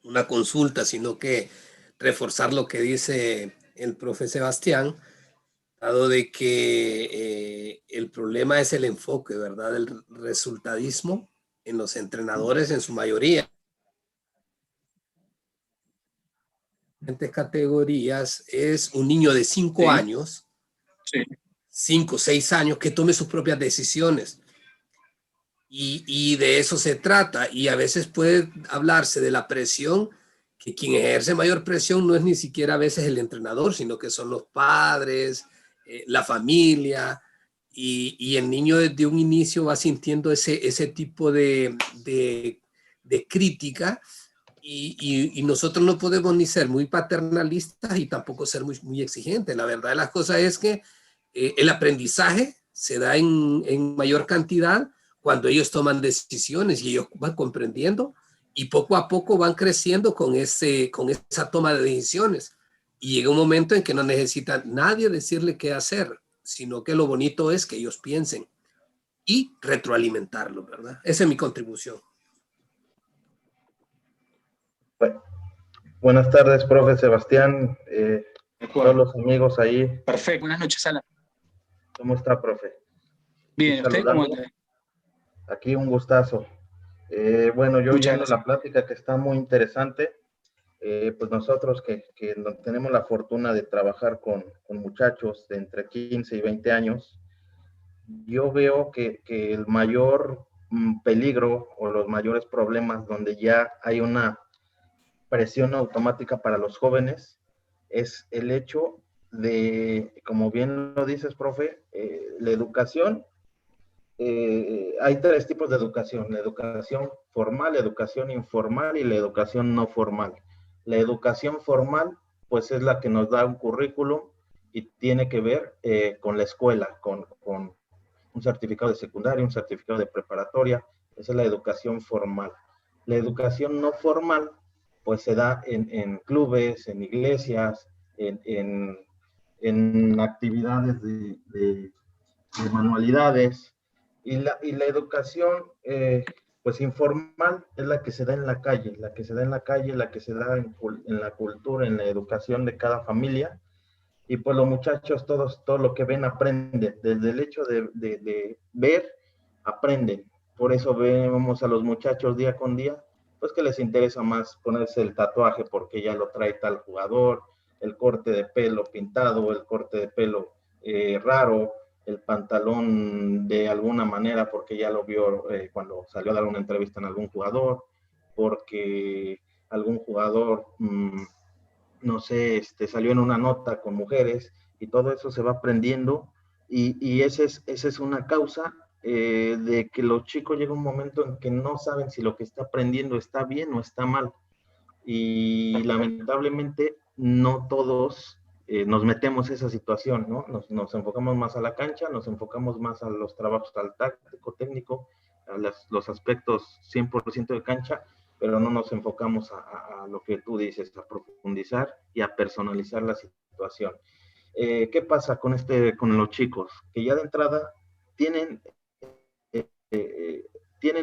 una consulta, sino que reforzar lo que dice el profe Sebastián, dado de que el problema es el enfoque, ¿verdad? El resultadismo en los entrenadores en su mayoría. Categorías es un niño de 5 años, 5, 6 años, que tome sus propias decisiones. Y de eso se trata. Y a veces puede hablarse de la presión, que quien ejerce mayor presión no es ni siquiera a veces el entrenador, sino que son los padres, la familia. Y el niño desde un inicio va sintiendo ese tipo de crítica. Y nosotros no podemos ni ser muy paternalistas y tampoco ser muy exigentes. La verdad de las cosas es que el aprendizaje se da en mayor cantidad cuando ellos toman decisiones y ellos van comprendiendo y poco a poco van creciendo con esa toma de decisiones. Y llega un momento en que no necesita nadie decirle qué hacer, sino que lo bonito es que ellos piensen y retroalimentarlo, ¿verdad? Esa es mi contribución. Buenas tardes, profe Sebastián, todos los amigos ahí. Perfecto, buenas noches, Alan. ¿Cómo está, profe? Bien, ¿usted cómo está? Aquí un gustazo. Bueno, yo oyendo la plática que está muy interesante, pues nosotros que tenemos la fortuna de trabajar con muchachos de entre 15 y 20 años, yo veo que el mayor peligro o los mayores problemas donde ya hay una presión automática para los jóvenes es el hecho de, como bien lo dices, profe, la educación. Hay 3 tipos de educación: la educación formal, la educación informal y la educación no formal. La educación formal, pues es la que nos da un currículum y tiene que ver con la escuela, con un certificado de secundaria, un certificado de preparatoria. Esa es la educación formal. La educación no formal, pues se da en clubes, en iglesias, en actividades de manualidades. Y la educación, pues informal, es la que se da en la calle, la que se da en la cultura, en la educación de cada familia. Y pues los muchachos, todo lo que ven aprenden. Desde el hecho de ver, aprenden. Por eso vemos a los muchachos día con día, pues que les interesa más ponerse el tatuaje porque ya lo trae tal jugador, el corte de pelo pintado, el corte de pelo raro, el pantalón de alguna manera porque ya lo vio cuando salió a dar una entrevista en algún jugador, porque algún jugador, no sé, salió en una nota con mujeres, y todo eso se va aprendiendo, y esa es una causa de que los chicos llega un momento en que no saben si lo que está aprendiendo está bien o está mal, y lamentablemente no todos nos metemos en esa situación, ¿no? Nos enfocamos más a la cancha, nos enfocamos más a los trabajos al táctico, técnico, a los aspectos 100% de cancha, pero no nos enfocamos a lo que tú dices, a profundizar y a personalizar la situación. ¿Qué pasa con los chicos? Que ya de entrada tienen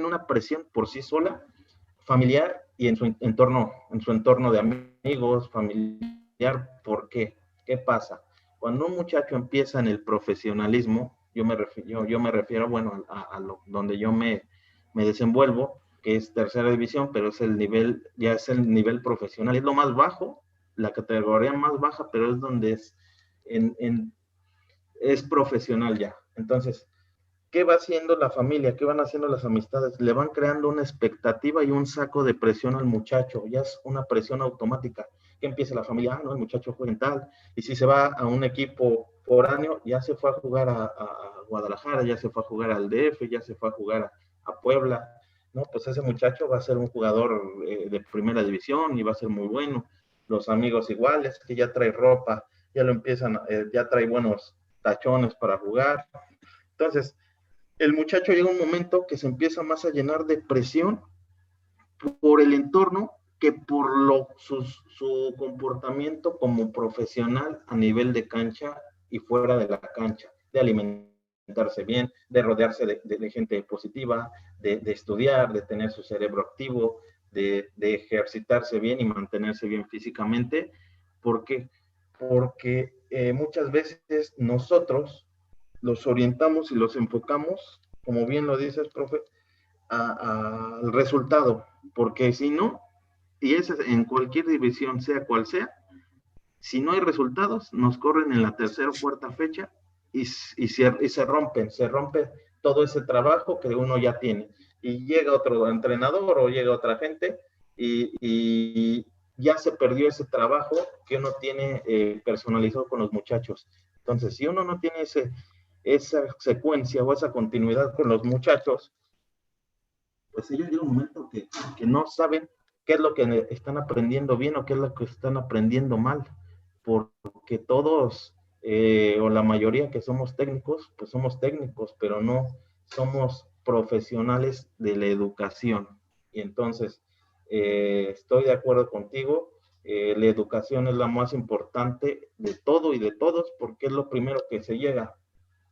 una presión por sí sola, familiar y en su entorno de amigos, familiar. ¿Por qué? ¿Qué pasa? Cuando un muchacho empieza en el profesionalismo, yo me refiero, bueno, a donde yo me desenvuelvo, que es tercera división, pero ya es el nivel profesional, es lo más bajo, la categoría más baja, pero es donde es profesional ya. Entonces, ¿qué va haciendo la familia? ¿Qué van haciendo las amistades? Le van creando una expectativa y un saco de presión al muchacho. Ya es una presión automática. Que empieza la familia, no, el muchacho juega en tal. Y si se va a un equipo foráneo, ya se fue a jugar a Guadalajara, ya se fue a jugar al DF, ya se fue a jugar a Puebla. No, pues ese muchacho va a ser un jugador de primera división y va a ser muy bueno. Los amigos iguales, que ya trae ropa, ya lo empiezan, ya trae buenos tachones para jugar. Entonces, el muchacho llega un momento que se empieza más a llenar de presión por el entorno que por su comportamiento como profesional a nivel de cancha y fuera de la cancha, de alimentarse bien, de rodearse de gente positiva, de estudiar, de tener su cerebro activo, de ejercitarse bien y mantenerse bien físicamente. ¿Por qué? Porque muchas veces nosotros los orientamos y los enfocamos, como bien lo dices, profe, al resultado, porque si no, y es en cualquier división, sea cual sea, si no hay resultados, nos corren en la tercera o cuarta fecha y se rompe todo ese trabajo que uno ya tiene. Y llega otro entrenador o llega otra gente y ya se perdió ese trabajo que uno tiene personalizado con los muchachos. Entonces, si uno no tiene esa secuencia o esa continuidad con los muchachos, pues ellos llega un momento que no saben qué es lo que están aprendiendo bien o qué es lo que están aprendiendo mal, porque todos, o la mayoría que somos técnicos, pues somos técnicos, pero no somos profesionales de la educación. Y entonces, estoy de acuerdo contigo, la educación es la más importante de todo y de todos, porque es lo primero que se llega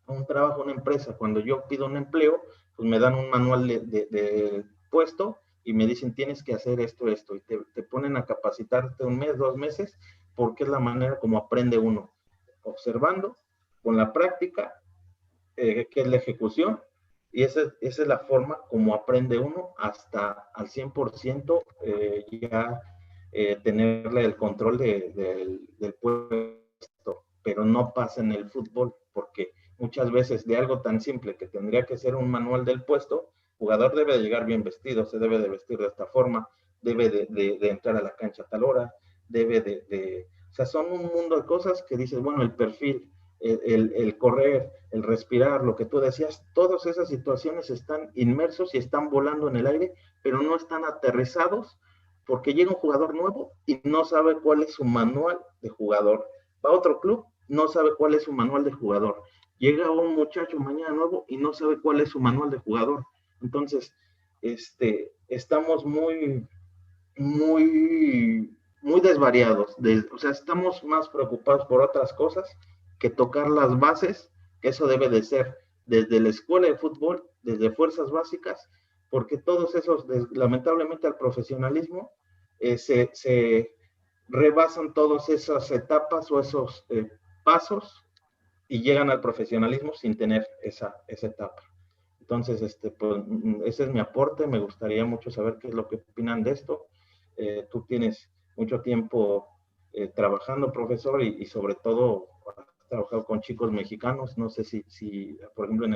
a un trabajo, una empresa. Cuando yo pido un empleo, pues me dan un manual de puesto y me dicen tienes que hacer esto, y te ponen a capacitarte un mes, 2 meses, porque es la manera como aprende uno, observando, con la práctica, que es la ejecución, y esa es la forma como aprende uno hasta al 100% ya tenerle el control del puesto, pero no pasa en el fútbol, porque muchas veces de algo tan simple que tendría que ser un manual del puesto, el jugador debe de llegar bien vestido, se debe de vestir de esta forma, debe de entrar a la cancha a tal hora, o sea, son un mundo de cosas que dices, bueno, el perfil, el correr, el respirar, lo que tú decías, todas esas situaciones están inmersos y están volando en el aire, pero no están aterrizados porque llega un jugador nuevo y no sabe cuál es su manual de jugador. Va a otro club, no sabe cuál es su manual de jugador. Llega un muchacho mañana nuevo y no sabe cuál es su manual de jugador. Entonces, estamos muy desvariados. O sea, estamos más preocupados por otras cosas que tocar las bases, que eso debe de ser desde la escuela de fútbol, desde fuerzas básicas, porque todos esos, lamentablemente al profesionalismo, se rebasan todas esas etapas o esos pasos y llegan al profesionalismo sin tener esa etapa. Entonces, pues, ese es mi aporte. Me gustaría mucho saber qué es lo que opinan de esto. Tú tienes mucho tiempo trabajando, profesor, y sobre todo trabajado con chicos mexicanos, no sé si por ejemplo,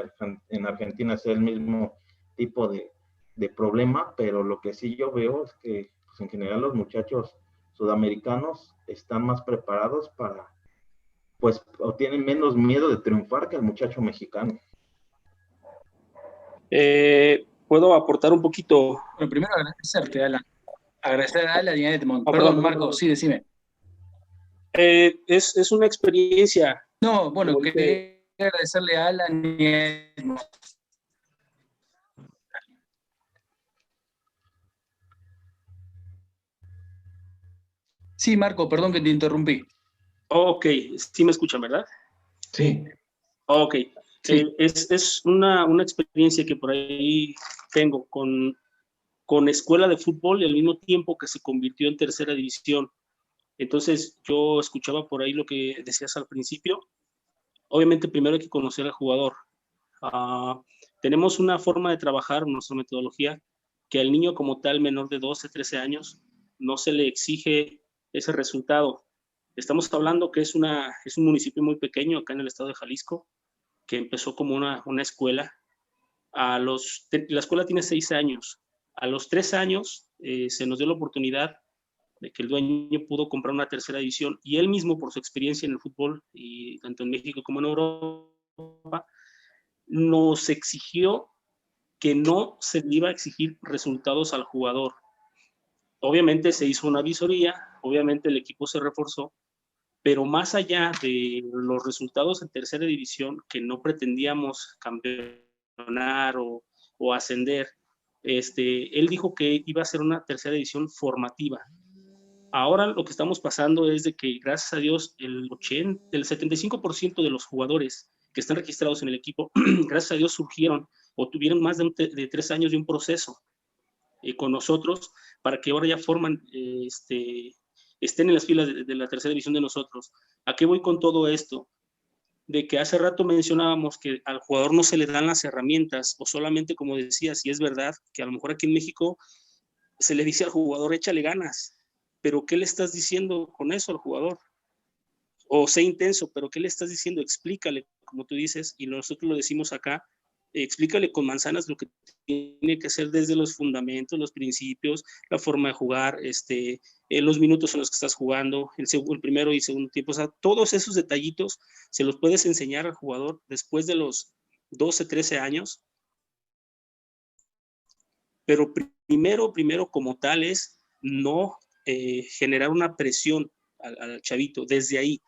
en Argentina sea el mismo tipo de problema, pero lo que sí yo veo es que pues, en general los muchachos sudamericanos están más preparados para, pues, o tienen menos miedo de triunfar que el muchacho mexicano. ¿Puedo aportar un poquito? Bueno, primero agradecerte, Alan. Agradecer a Alan y a Edmond. Ah, Perdón, Marco, sí, decime. Es una experiencia. No, bueno, quería agradecerle a Alan y a Edmond. Sí, Marco, perdón que te interrumpí. Ok, sí me escuchan, ¿verdad? Sí. Ok, Sí. es una experiencia que por ahí tengo con escuela de fútbol y al mismo tiempo que se convirtió en tercera división. Entonces yo escuchaba por ahí lo que decías al principio. Obviamente primero hay que conocer al jugador. Tenemos una forma de trabajar, nuestra metodología, que al niño como tal menor de 12, 13 años no se le exige ese resultado. Estamos hablando que es un municipio muy pequeño acá en el estado de Jalisco, que empezó como una escuela. La escuela tiene 6 años. A los 3 años se nos dio la oportunidad de que el dueño pudo comprar una tercera división y él mismo, por su experiencia en el fútbol, y tanto en México como en Europa, nos exigió que no se le iba a exigir resultados al jugador. Obviamente se hizo una visoría, obviamente el equipo se reforzó, pero más allá de los resultados en tercera división, que no pretendíamos campeonar o ascender, él dijo que iba a ser una tercera división formativa. Ahora lo que estamos pasando es de que, gracias a Dios, el 75% de los jugadores que están registrados en el equipo, gracias a Dios, surgieron o tuvieron más de 3 años de un proceso con nosotros para que ahora ya estén en las filas de la tercera división de nosotros. ¿A qué voy con todo esto? De que hace rato mencionábamos que al jugador no se le dan las herramientas, o solamente, como decías, y es verdad, que a lo mejor aquí en México se le dice al jugador, échale ganas, pero ¿qué le estás diciendo con eso al jugador? O sé intenso, pero ¿qué le estás diciendo? Explícale, como tú dices, y nosotros lo decimos acá, explícale con manzanas lo que tiene que hacer desde los fundamentos, los principios, la forma de jugar, los minutos en los que estás jugando, el primero y segundo tiempo, o sea, todos esos detallitos se los puedes enseñar al jugador después de los 12, 13 años, pero primero como tal es no generar una presión al chavito. Desde ahí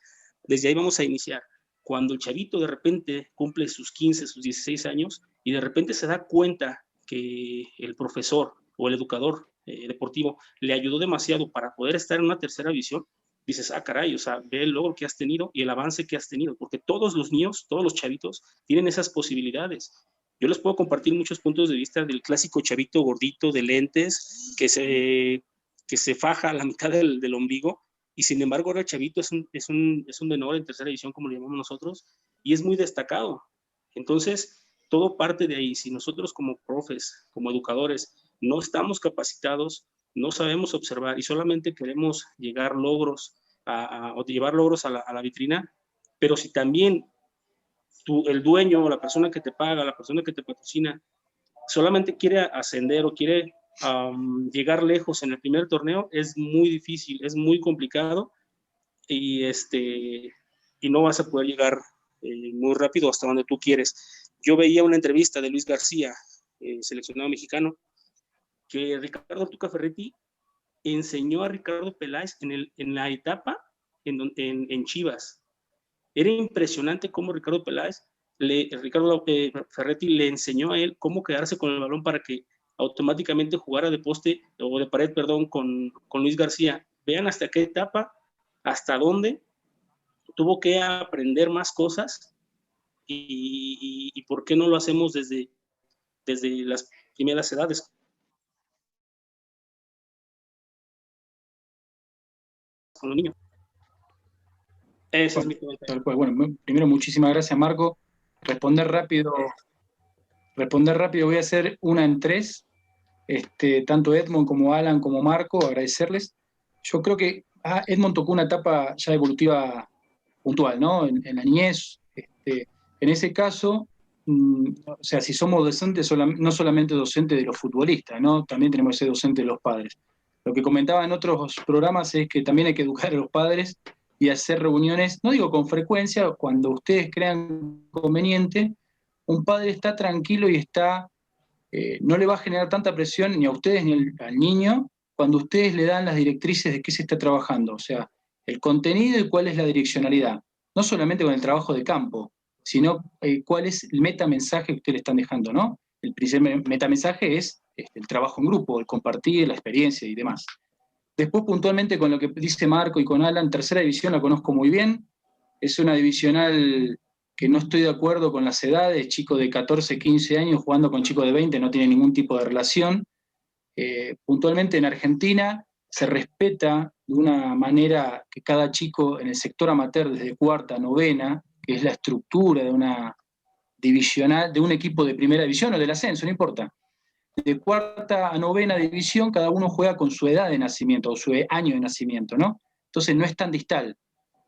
vamos a iniciar. Cuando el chavito de repente cumple sus 15, sus 16 años y de repente se da cuenta que el profesor o el educador deportivo le ayudó demasiado para poder estar en una tercera división, dices, caray, o sea, ve el logro que has tenido y el avance que has tenido, porque todos los niños, todos los chavitos tienen esas posibilidades. Yo les puedo compartir muchos puntos de vista del clásico chavito gordito de lentes que se faja a la mitad del ombligo, y sin embargo ahora el chavito es un menor en tercera división, como le llamamos nosotros, y es muy destacado. Entonces, todo parte de ahí. Si nosotros como profes, como educadores, no estamos capacitados, no sabemos observar y solamente queremos llegar logros o llevar logros a la vitrina, pero si también el dueño, la persona que te paga, la persona que te patrocina, solamente quiere ascender o quiere llegar lejos en el primer torneo, es muy difícil, es muy complicado y no vas a poder llegar muy rápido hasta donde tú quieres. Yo veía una entrevista de Luis García, seleccionado mexicano, que Ricardo Tuca Ferretti enseñó a Ricardo Peláez en la etapa en Chivas. Era impresionante cómo Ricardo Ferretti le enseñó a él cómo quedarse con el balón para que automáticamente jugara de poste o de pared, perdón, con Luis García. Vean hasta qué etapa, hasta dónde tuvo que aprender más cosas y por qué no lo hacemos desde las primeras edades. Con los niños. Ese es mi comentario. Bueno, primero, muchísimas gracias, Marco. Responder rápido, voy a hacer una en 3. Tanto Edmond como Alan como Marco, agradecerles. Yo creo que Edmond tocó una etapa ya evolutiva puntual, ¿no? En la niñez, en ese caso, o sea, si somos docentes, no solamente docentes de los futbolistas, ¿no? También tenemos que ser docentes de los padres. Lo que comentaba en otros programas es que también hay que educar a los padres y hacer reuniones, no digo con frecuencia, cuando ustedes crean conveniente, un padre está tranquilo y está, no le va a generar tanta presión ni a ustedes ni al niño cuando ustedes le dan las directrices de qué se está trabajando, o sea, el contenido y cuál es la direccionalidad, no solamente con el trabajo de campo, sino cuál es el metamensaje que ustedes le están dejando, ¿no? El primer metamensaje es el trabajo en grupo, el compartir la experiencia y demás. Después, puntualmente, con lo que dice Marco y con Alan, tercera división la conozco muy bien, es una divisional que no estoy de acuerdo con las edades, chicos de 14, 15 años jugando con chicos de 20, no tiene ningún tipo de relación. Puntualmente en Argentina se respeta de una manera que cada chico en el sector amateur, desde cuarta a novena, que es la estructura de una divisional, de un equipo de primera división o del ascenso, no importa. De cuarta a novena división, cada uno juega con su edad de nacimiento o su año de nacimiento, ¿no? Entonces no es tan distal.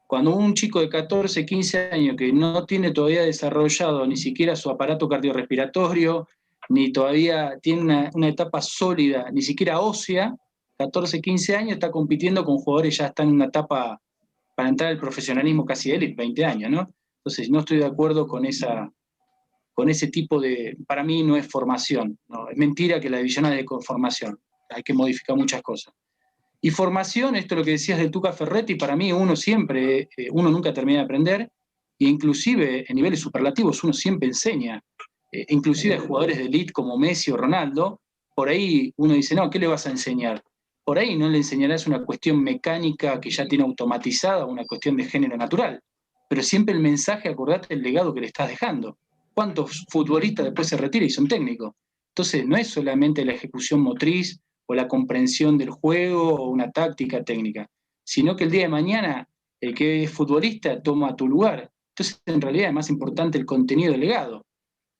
Cuando un chico de 14, 15 años que no tiene todavía desarrollado ni siquiera su aparato cardiorrespiratorio, ni todavía tiene una etapa sólida, ni siquiera ósea, 14, 15 años, está compitiendo con jugadores ya están en una etapa para entrar al profesionalismo casi de élite, 20 años, ¿no? Entonces no estoy de acuerdo con ese tipo de, para mí no es formación, ¿no? Es mentira que la divisional es de formación, hay que modificar muchas cosas. Y formación, esto es lo que decías de Tuca Ferretti, para mí uno nunca termina de aprender, e inclusive en niveles superlativos uno siempre enseña, inclusive a jugadores de elite como Messi o Ronaldo, por ahí uno dice, no, ¿qué le vas a enseñar? Por ahí no le enseñarás una cuestión mecánica que ya tiene automatizada, una cuestión de género natural, pero siempre el mensaje, acordate el legado que le estás dejando. ¿Cuántos futbolistas después se retiran y son técnicos? Entonces no es solamente la ejecución motriz, o la comprensión del juego o una táctica técnica, sino que el día de mañana el que es futbolista toma tu lugar. Entonces, en realidad es más importante el contenido del legado.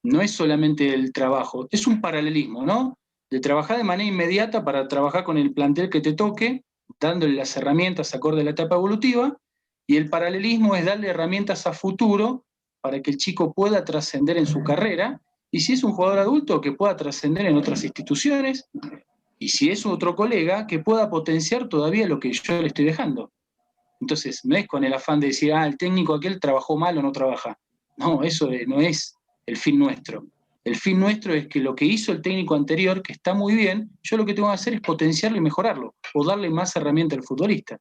No es solamente el trabajo, es un paralelismo, ¿no? De trabajar de manera inmediata para trabajar con el plantel que te toque, dándole las herramientas acorde a la etapa evolutiva, y el paralelismo es darle herramientas a futuro para que el chico pueda trascender en su carrera, y si es un jugador adulto, que pueda trascender en otras instituciones, y si es otro colega, que pueda potenciar todavía lo que yo le estoy dejando. Entonces, no es con el afán de decir, el técnico aquel trabajó mal o no trabaja. No, eso no es el fin nuestro. El fin nuestro es que lo que hizo el técnico anterior, que está muy bien, yo lo que tengo que hacer es potenciarlo y mejorarlo, o darle más herramienta al futbolista.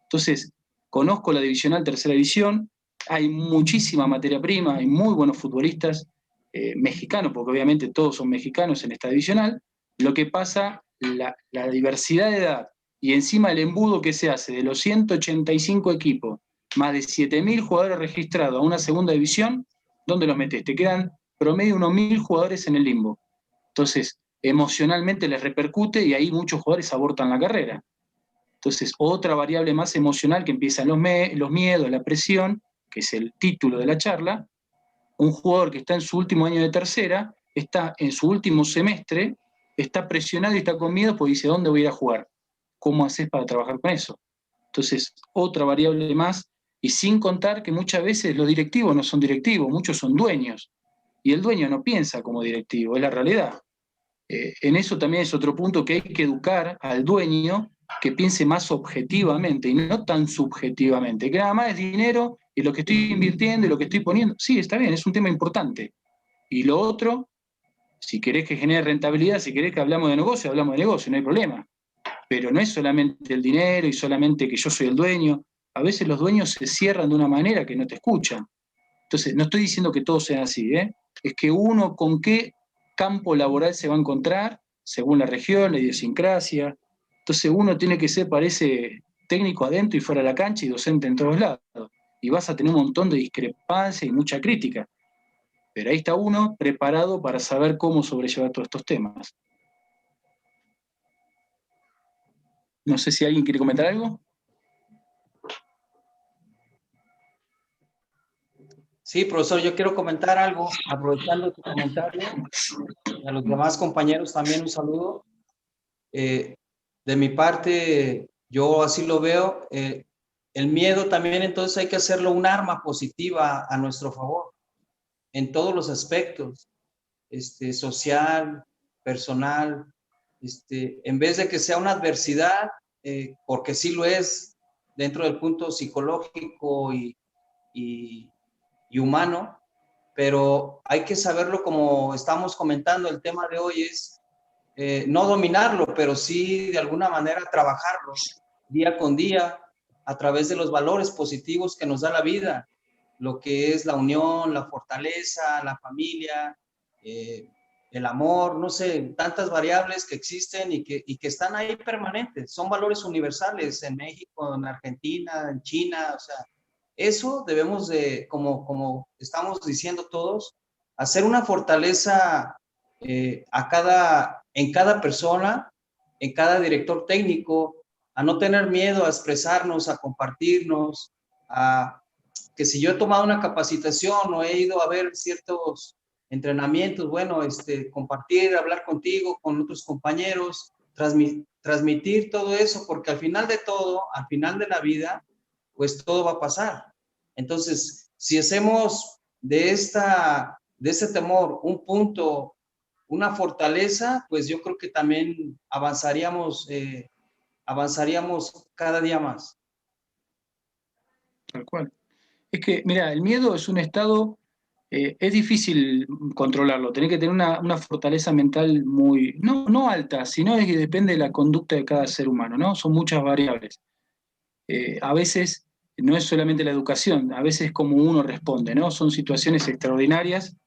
Entonces, conozco la divisional tercera división, hay muchísima materia prima, hay muy buenos futbolistas mexicanos, porque obviamente todos son mexicanos en esta divisional. Lo que pasa, la diversidad de edad y encima el embudo que se hace de los 185 equipos, más de 7.000 jugadores registrados a una segunda división, ¿dónde los metes? Te quedan promedio unos 1.000 jugadores en el limbo. Entonces, emocionalmente les repercute y ahí muchos jugadores abortan la carrera. Entonces, otra variable más emocional que empiezan los miedos, la presión, que es el título de la charla. Un jugador que está en su último año de tercera, está en su último semestre, está presionado y está con miedo porque dice, ¿dónde voy a ir a jugar? ¿Cómo haces para trabajar con eso? Entonces, otra variable más, y sin contar que muchas veces los directivos no son directivos, muchos son dueños, y el dueño no piensa como directivo, es la realidad. En eso también es otro punto que hay que educar al dueño que piense más objetivamente y no tan subjetivamente, que nada más es dinero y lo que estoy invirtiendo y lo que estoy poniendo. Sí, está bien, es un tema importante. Y lo otro, si querés que genere rentabilidad, si querés que hablamos de negocio, no hay problema. Pero no es solamente el dinero y solamente que yo soy el dueño. A veces los dueños se cierran de una manera que no te escuchan. Entonces, no estoy diciendo que todo sea así, es que uno con qué campo laboral se va a encontrar, según la región, la idiosincrasia. Entonces uno tiene que ser, parece, técnico adentro y fuera de la cancha y docente en todos lados. Y vas a tener un montón de discrepancias y mucha crítica. Pero ahí está uno preparado para saber cómo sobrellevar todos estos temas. No sé si alguien quiere comentar algo. Sí, profesor, yo quiero comentar algo, aprovechando tu comentario. A los demás compañeros también un saludo. De mi parte, yo así lo veo. el miedo también entonces hay que hacerlo un arma positiva a nuestro favor, en todos los aspectos, social, personal, en vez de que sea una adversidad, porque sí lo es dentro del punto psicológico y humano, pero hay que saberlo, como estamos comentando, el tema de hoy es no dominarlo, pero sí de alguna manera trabajarlo día con día a través de los valores positivos que nos da la vida, lo que es la unión, la fortaleza, la familia, el amor, no sé, tantas variables que existen y que están ahí permanentes. Son valores universales en México, en Argentina, en China, o sea, eso debemos de, como estamos diciendo todos, hacer una fortaleza en cada persona, en cada director técnico, a no tener miedo a expresarnos, a compartirnos, a que si yo he tomado una capacitación o he ido a ver ciertos entrenamientos, bueno, compartir, hablar contigo, con otros compañeros, transmitir todo eso, porque al final de todo, al final de la vida, pues todo va a pasar. Entonces, si hacemos de ese temor un punto, una fortaleza, pues yo creo que también avanzaríamos cada día más. Tal cual. Es que, mira, el miedo es un estado, es difícil controlarlo, tenés que tener una fortaleza mental muy, no alta, sino es que depende de la conducta de cada ser humano, ¿no? Son muchas variables. A veces no es solamente la educación, a veces es como uno responde, ¿no? Son situaciones extraordinarias,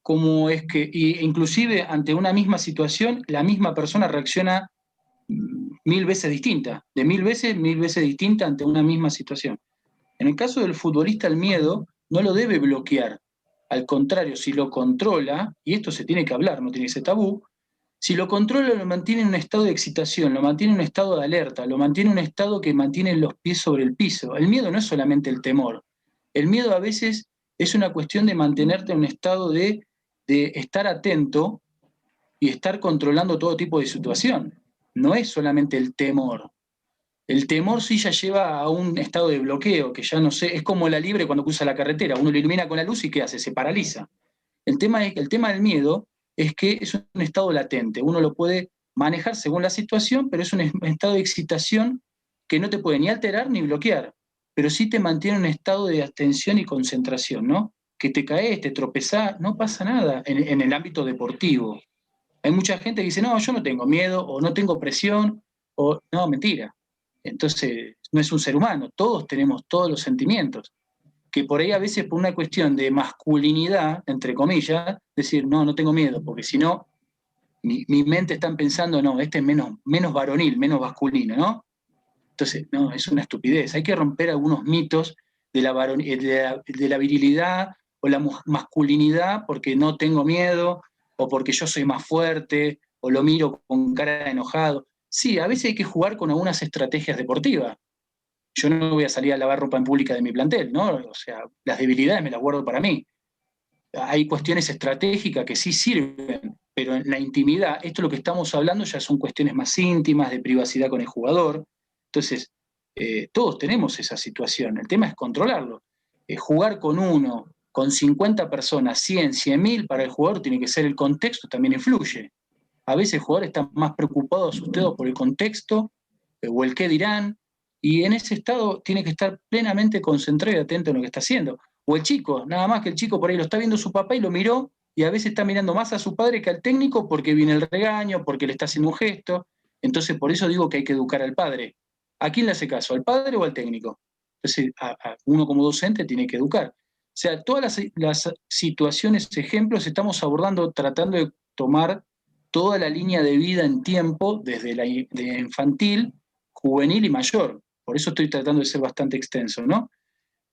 como es que, y inclusive ante una misma situación, la misma persona reacciona 1000 veces distinta, de 1000 veces distinta ante una misma situación. En el caso del futbolista, el miedo no lo debe bloquear. Al contrario, si lo controla, y esto se tiene que hablar, no tiene ese tabú, si lo controla, lo mantiene en un estado de excitación, lo mantiene en un estado de alerta, lo mantiene en un estado que mantiene los pies sobre el piso. El miedo no es solamente el temor. El miedo a veces es una cuestión de mantenerte en un estado de estar atento y estar controlando todo tipo de situación. No es solamente el temor. El temor sí ya lleva a un estado de bloqueo, que ya no sé, es como la liebre cuando cruza la carretera, uno lo ilumina con la luz y ¿qué hace? Se paraliza. El tema del miedo es que es un estado latente, uno lo puede manejar según la situación, pero es un estado de excitación que no te puede ni alterar ni bloquear, pero sí te mantiene en un estado de atención y concentración, ¿no? Que te caes, te tropezás, no pasa nada en el ámbito deportivo. Hay mucha gente que dice, no, yo no tengo miedo, o no tengo presión, o no, mentira. Entonces, no es un ser humano, todos tenemos todos los sentimientos, que por ahí a veces por una cuestión de masculinidad, entre comillas, decir, no, no tengo miedo, porque si no, mi mente está pensando, no, este es menos varonil, menos masculino, ¿no? Entonces, no, es una estupidez. Hay que romper algunos mitos de la virilidad o la masculinidad porque no tengo miedo, o porque yo soy más fuerte, o lo miro con cara de enojado. Sí, a veces hay que jugar con algunas estrategias deportivas. Yo no voy a salir a lavar ropa en pública de mi plantel, ¿no? O sea, las debilidades me las guardo para mí. Hay cuestiones estratégicas que sí sirven, pero en la intimidad, esto es lo que estamos hablando, ya son cuestiones más íntimas, de privacidad con el jugador. Entonces, todos tenemos esa situación. El tema es controlarlo. Jugar con uno, con 50 personas, 100.000, para el jugador tiene que ser el contexto, también influye. A veces el jugador está más preocupado, asustado por el contexto o el qué dirán, y en ese estado tiene que estar plenamente concentrado y atento en lo que está haciendo. O el chico, nada más que el chico por ahí lo está viendo su papá y lo miró, y a veces está mirando más a su padre que al técnico porque viene el regaño, porque le está haciendo un gesto. Entonces, por eso digo que hay que educar al padre. ¿A quién le hace caso? ¿Al padre o al técnico? Entonces, uno como docente tiene que educar. O sea, todas las situaciones, ejemplos, estamos abordando, tratando de tomar toda la línea de vida en tiempo, desde de infantil, juvenil y mayor. Por eso estoy tratando de ser bastante extenso, ¿no?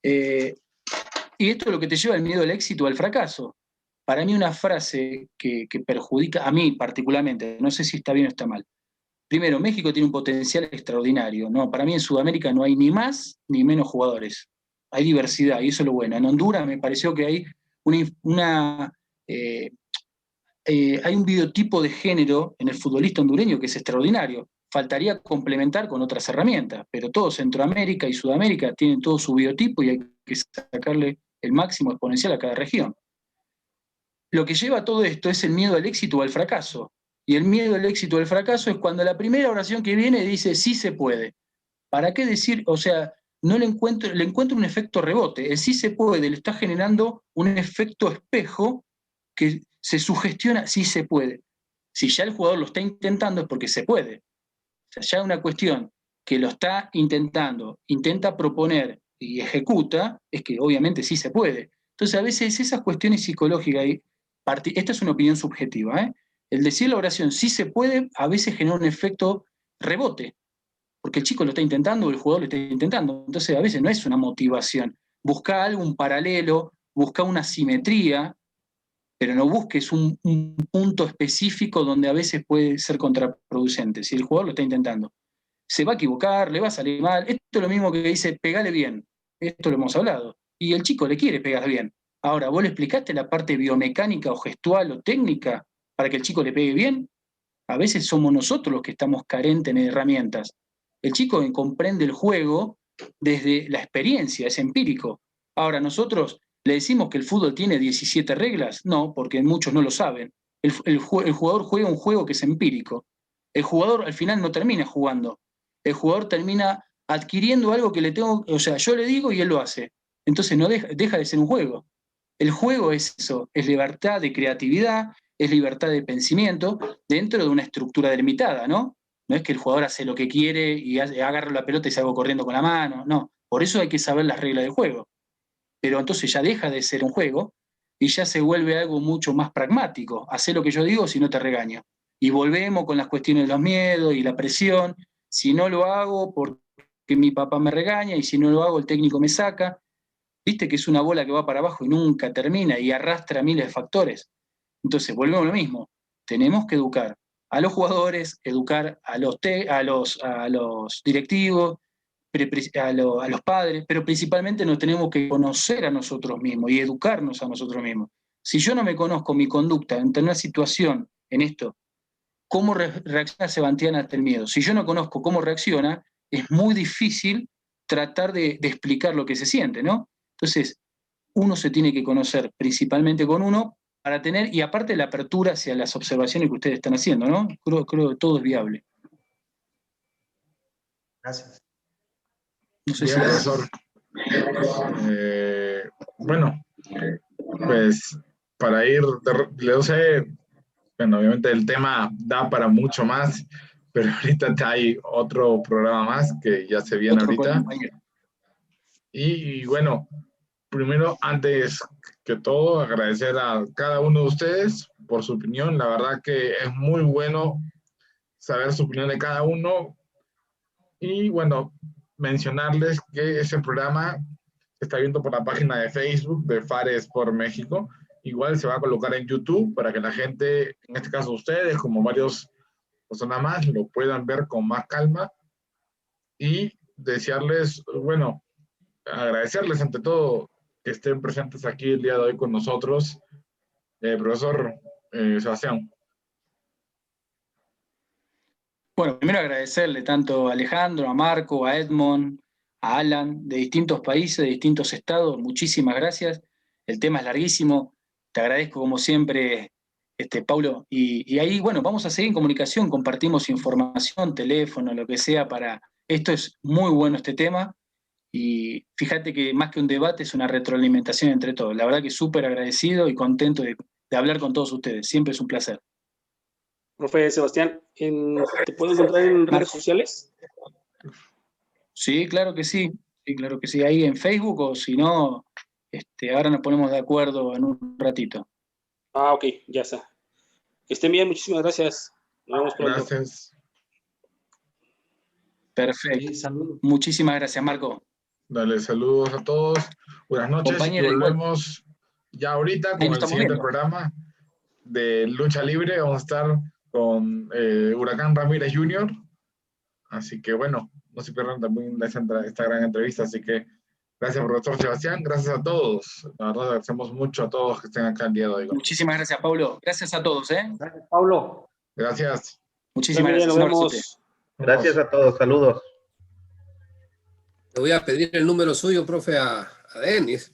Y esto es lo que te lleva al miedo al éxito o al fracaso. Para mí una frase que perjudica, a mí particularmente, no sé si está bien o está mal. Primero, México tiene un potencial extraordinario, ¿no? Para mí en Sudamérica no hay ni más ni menos jugadores. Hay diversidad y eso es lo bueno. En Honduras me pareció que hay hay un biotipo de género en el futbolista hondureño que es extraordinario. faltaría complementar con otras herramientas, pero todo Centroamérica y Sudamérica tienen todo su biotipo y hay que sacarle el máximo exponencial a cada región. Lo que lleva a todo esto es el miedo al éxito o al fracaso. Y el miedo al éxito o al fracaso es cuando la primera oración que viene dice, sí se puede. ¿Para qué decir? O sea, no le encuentro un efecto rebote. El sí se puede le está generando un efecto espejo que se sugestiona, sí se puede. Si ya el jugador lo está intentando es porque se puede. O sea, ya una cuestión que lo está intentando, intenta proponer y ejecuta, es que obviamente sí se puede. Entonces, a veces esas cuestiones psicológicas, esta es una opinión subjetiva, ¿eh? El decir la oración sí se puede, a veces genera un efecto rebote, porque el chico lo está intentando o el jugador lo está intentando. Entonces, a veces no es una motivación. Busca algo, un paralelo, busca una simetría, pero no busques un punto específico donde a veces puede ser contraproducente, si el jugador lo está intentando. Se va a equivocar, le va a salir mal. Esto es lo mismo que dice, pegale bien. Esto lo hemos hablado. Y el chico le quiere pegar bien. Ahora, ¿vos le explicaste la parte biomecánica o gestual o técnica para que el chico le pegue bien? A veces somos nosotros los que estamos carentes de herramientas. El chico comprende el juego desde la experiencia, es empírico. Ahora, nosotros le decimos que el fútbol tiene 17 reglas. No, porque muchos no lo saben. El jugador juega un juego que es empírico. El jugador al final no termina jugando. El jugador termina adquiriendo algo que le tengo, o sea, yo le digo y él lo hace. Entonces no deja de ser un juego. El juego es eso, es libertad de creatividad, es libertad de pensamiento dentro de una estructura delimitada, ¿no? No es que el jugador hace lo que quiere y agarra la pelota y salgo corriendo con la mano, no. Por eso hay que saber las reglas del juego. Pero entonces ya deja de ser un juego y ya se vuelve algo mucho más pragmático. Hacé lo que yo digo si no te regaño. Y volvemos con las cuestiones de los miedos y la presión. Si no lo hago porque mi papá me regaña y si no lo hago el técnico me saca. Viste que es una bola que va para abajo y nunca termina y arrastra miles de factores. Entonces, volvemos a lo mismo. Tenemos que educar a los jugadores, educar a los directivos, a los padres, pero principalmente nos tenemos que conocer a nosotros mismos y educarnos a nosotros mismos. Si yo no me conozco mi conducta en una situación, en esto, cómo reacciona Sebastián ante el miedo, si yo no conozco cómo reacciona, es muy difícil tratar de explicar lo que se siente, ¿no? Entonces, uno se tiene que conocer principalmente con uno para tener, y aparte la apertura hacia las observaciones que ustedes están haciendo, ¿no? Creo que todo es viable. Gracias. No sé Bien, si profesor. Bueno, pues para ir, no sé, bueno, obviamente el tema da para mucho más, pero ahorita hay otro programa más que ya se viene ahorita. Y bueno, primero, antes que todo, agradecer a cada uno de ustedes por su opinión. La verdad que es muy bueno saber su opinión de cada uno. Y bueno, mencionarles que ese programa se está viendo por la página de Facebook de Fares por México. Igual se va a colocar en YouTube para que la gente, en este caso ustedes, como varios personas más, lo puedan ver con más calma. Y desearles, bueno, agradecerles ante todo que estén presentes aquí el día de hoy con nosotros. Profesor Sebastián. Bueno, primero agradecerle tanto a Alejandro, a Marco, a Edmond, a Alan, de distintos países, de distintos estados. Muchísimas gracias. El tema es larguísimo. Te agradezco como siempre, Paulo. Y ahí, bueno, vamos a seguir en comunicación, compartimos información, teléfono, lo que sea para... Esto es muy bueno este tema. Y fíjate que más que un debate es una retroalimentación entre todos. La verdad que súper agradecido y contento de hablar con todos ustedes. Siempre es un placer. Profe Sebastián, ¿te puedo encontrar en redes sociales? Sí, claro que sí. Sí, claro que sí. Ahí en Facebook o si no, ahora nos ponemos de acuerdo en un ratito. Ah, ok, ya está. Que estén bien, muchísimas gracias. Nos vemos pronto. Gracias. Perfecto. Sí, saludos. Muchísimas gracias, Marco. Dale, saludos a todos. Buenas noches. Compañero, y volvemos ya ahorita ahí con nos el estamos siguiente viendo. programa de Lucha Libre. Vamos a estar con Huracán Ramírez Jr. Así que bueno, no se pierdan también esta gran entrevista. Así que gracias, profesor Sebastián. Gracias a todos. La verdad, agradecemos mucho a todos que estén acá el día de hoy. Muchísimas gracias, Pablo. Gracias a todos, ¿eh? Gracias, Paulo. Gracias. Muchísimas También gracias. nos Un abrazote. vemos. Gracias a todos, saludos. Le voy a pedir el número suyo, profe, a Denis.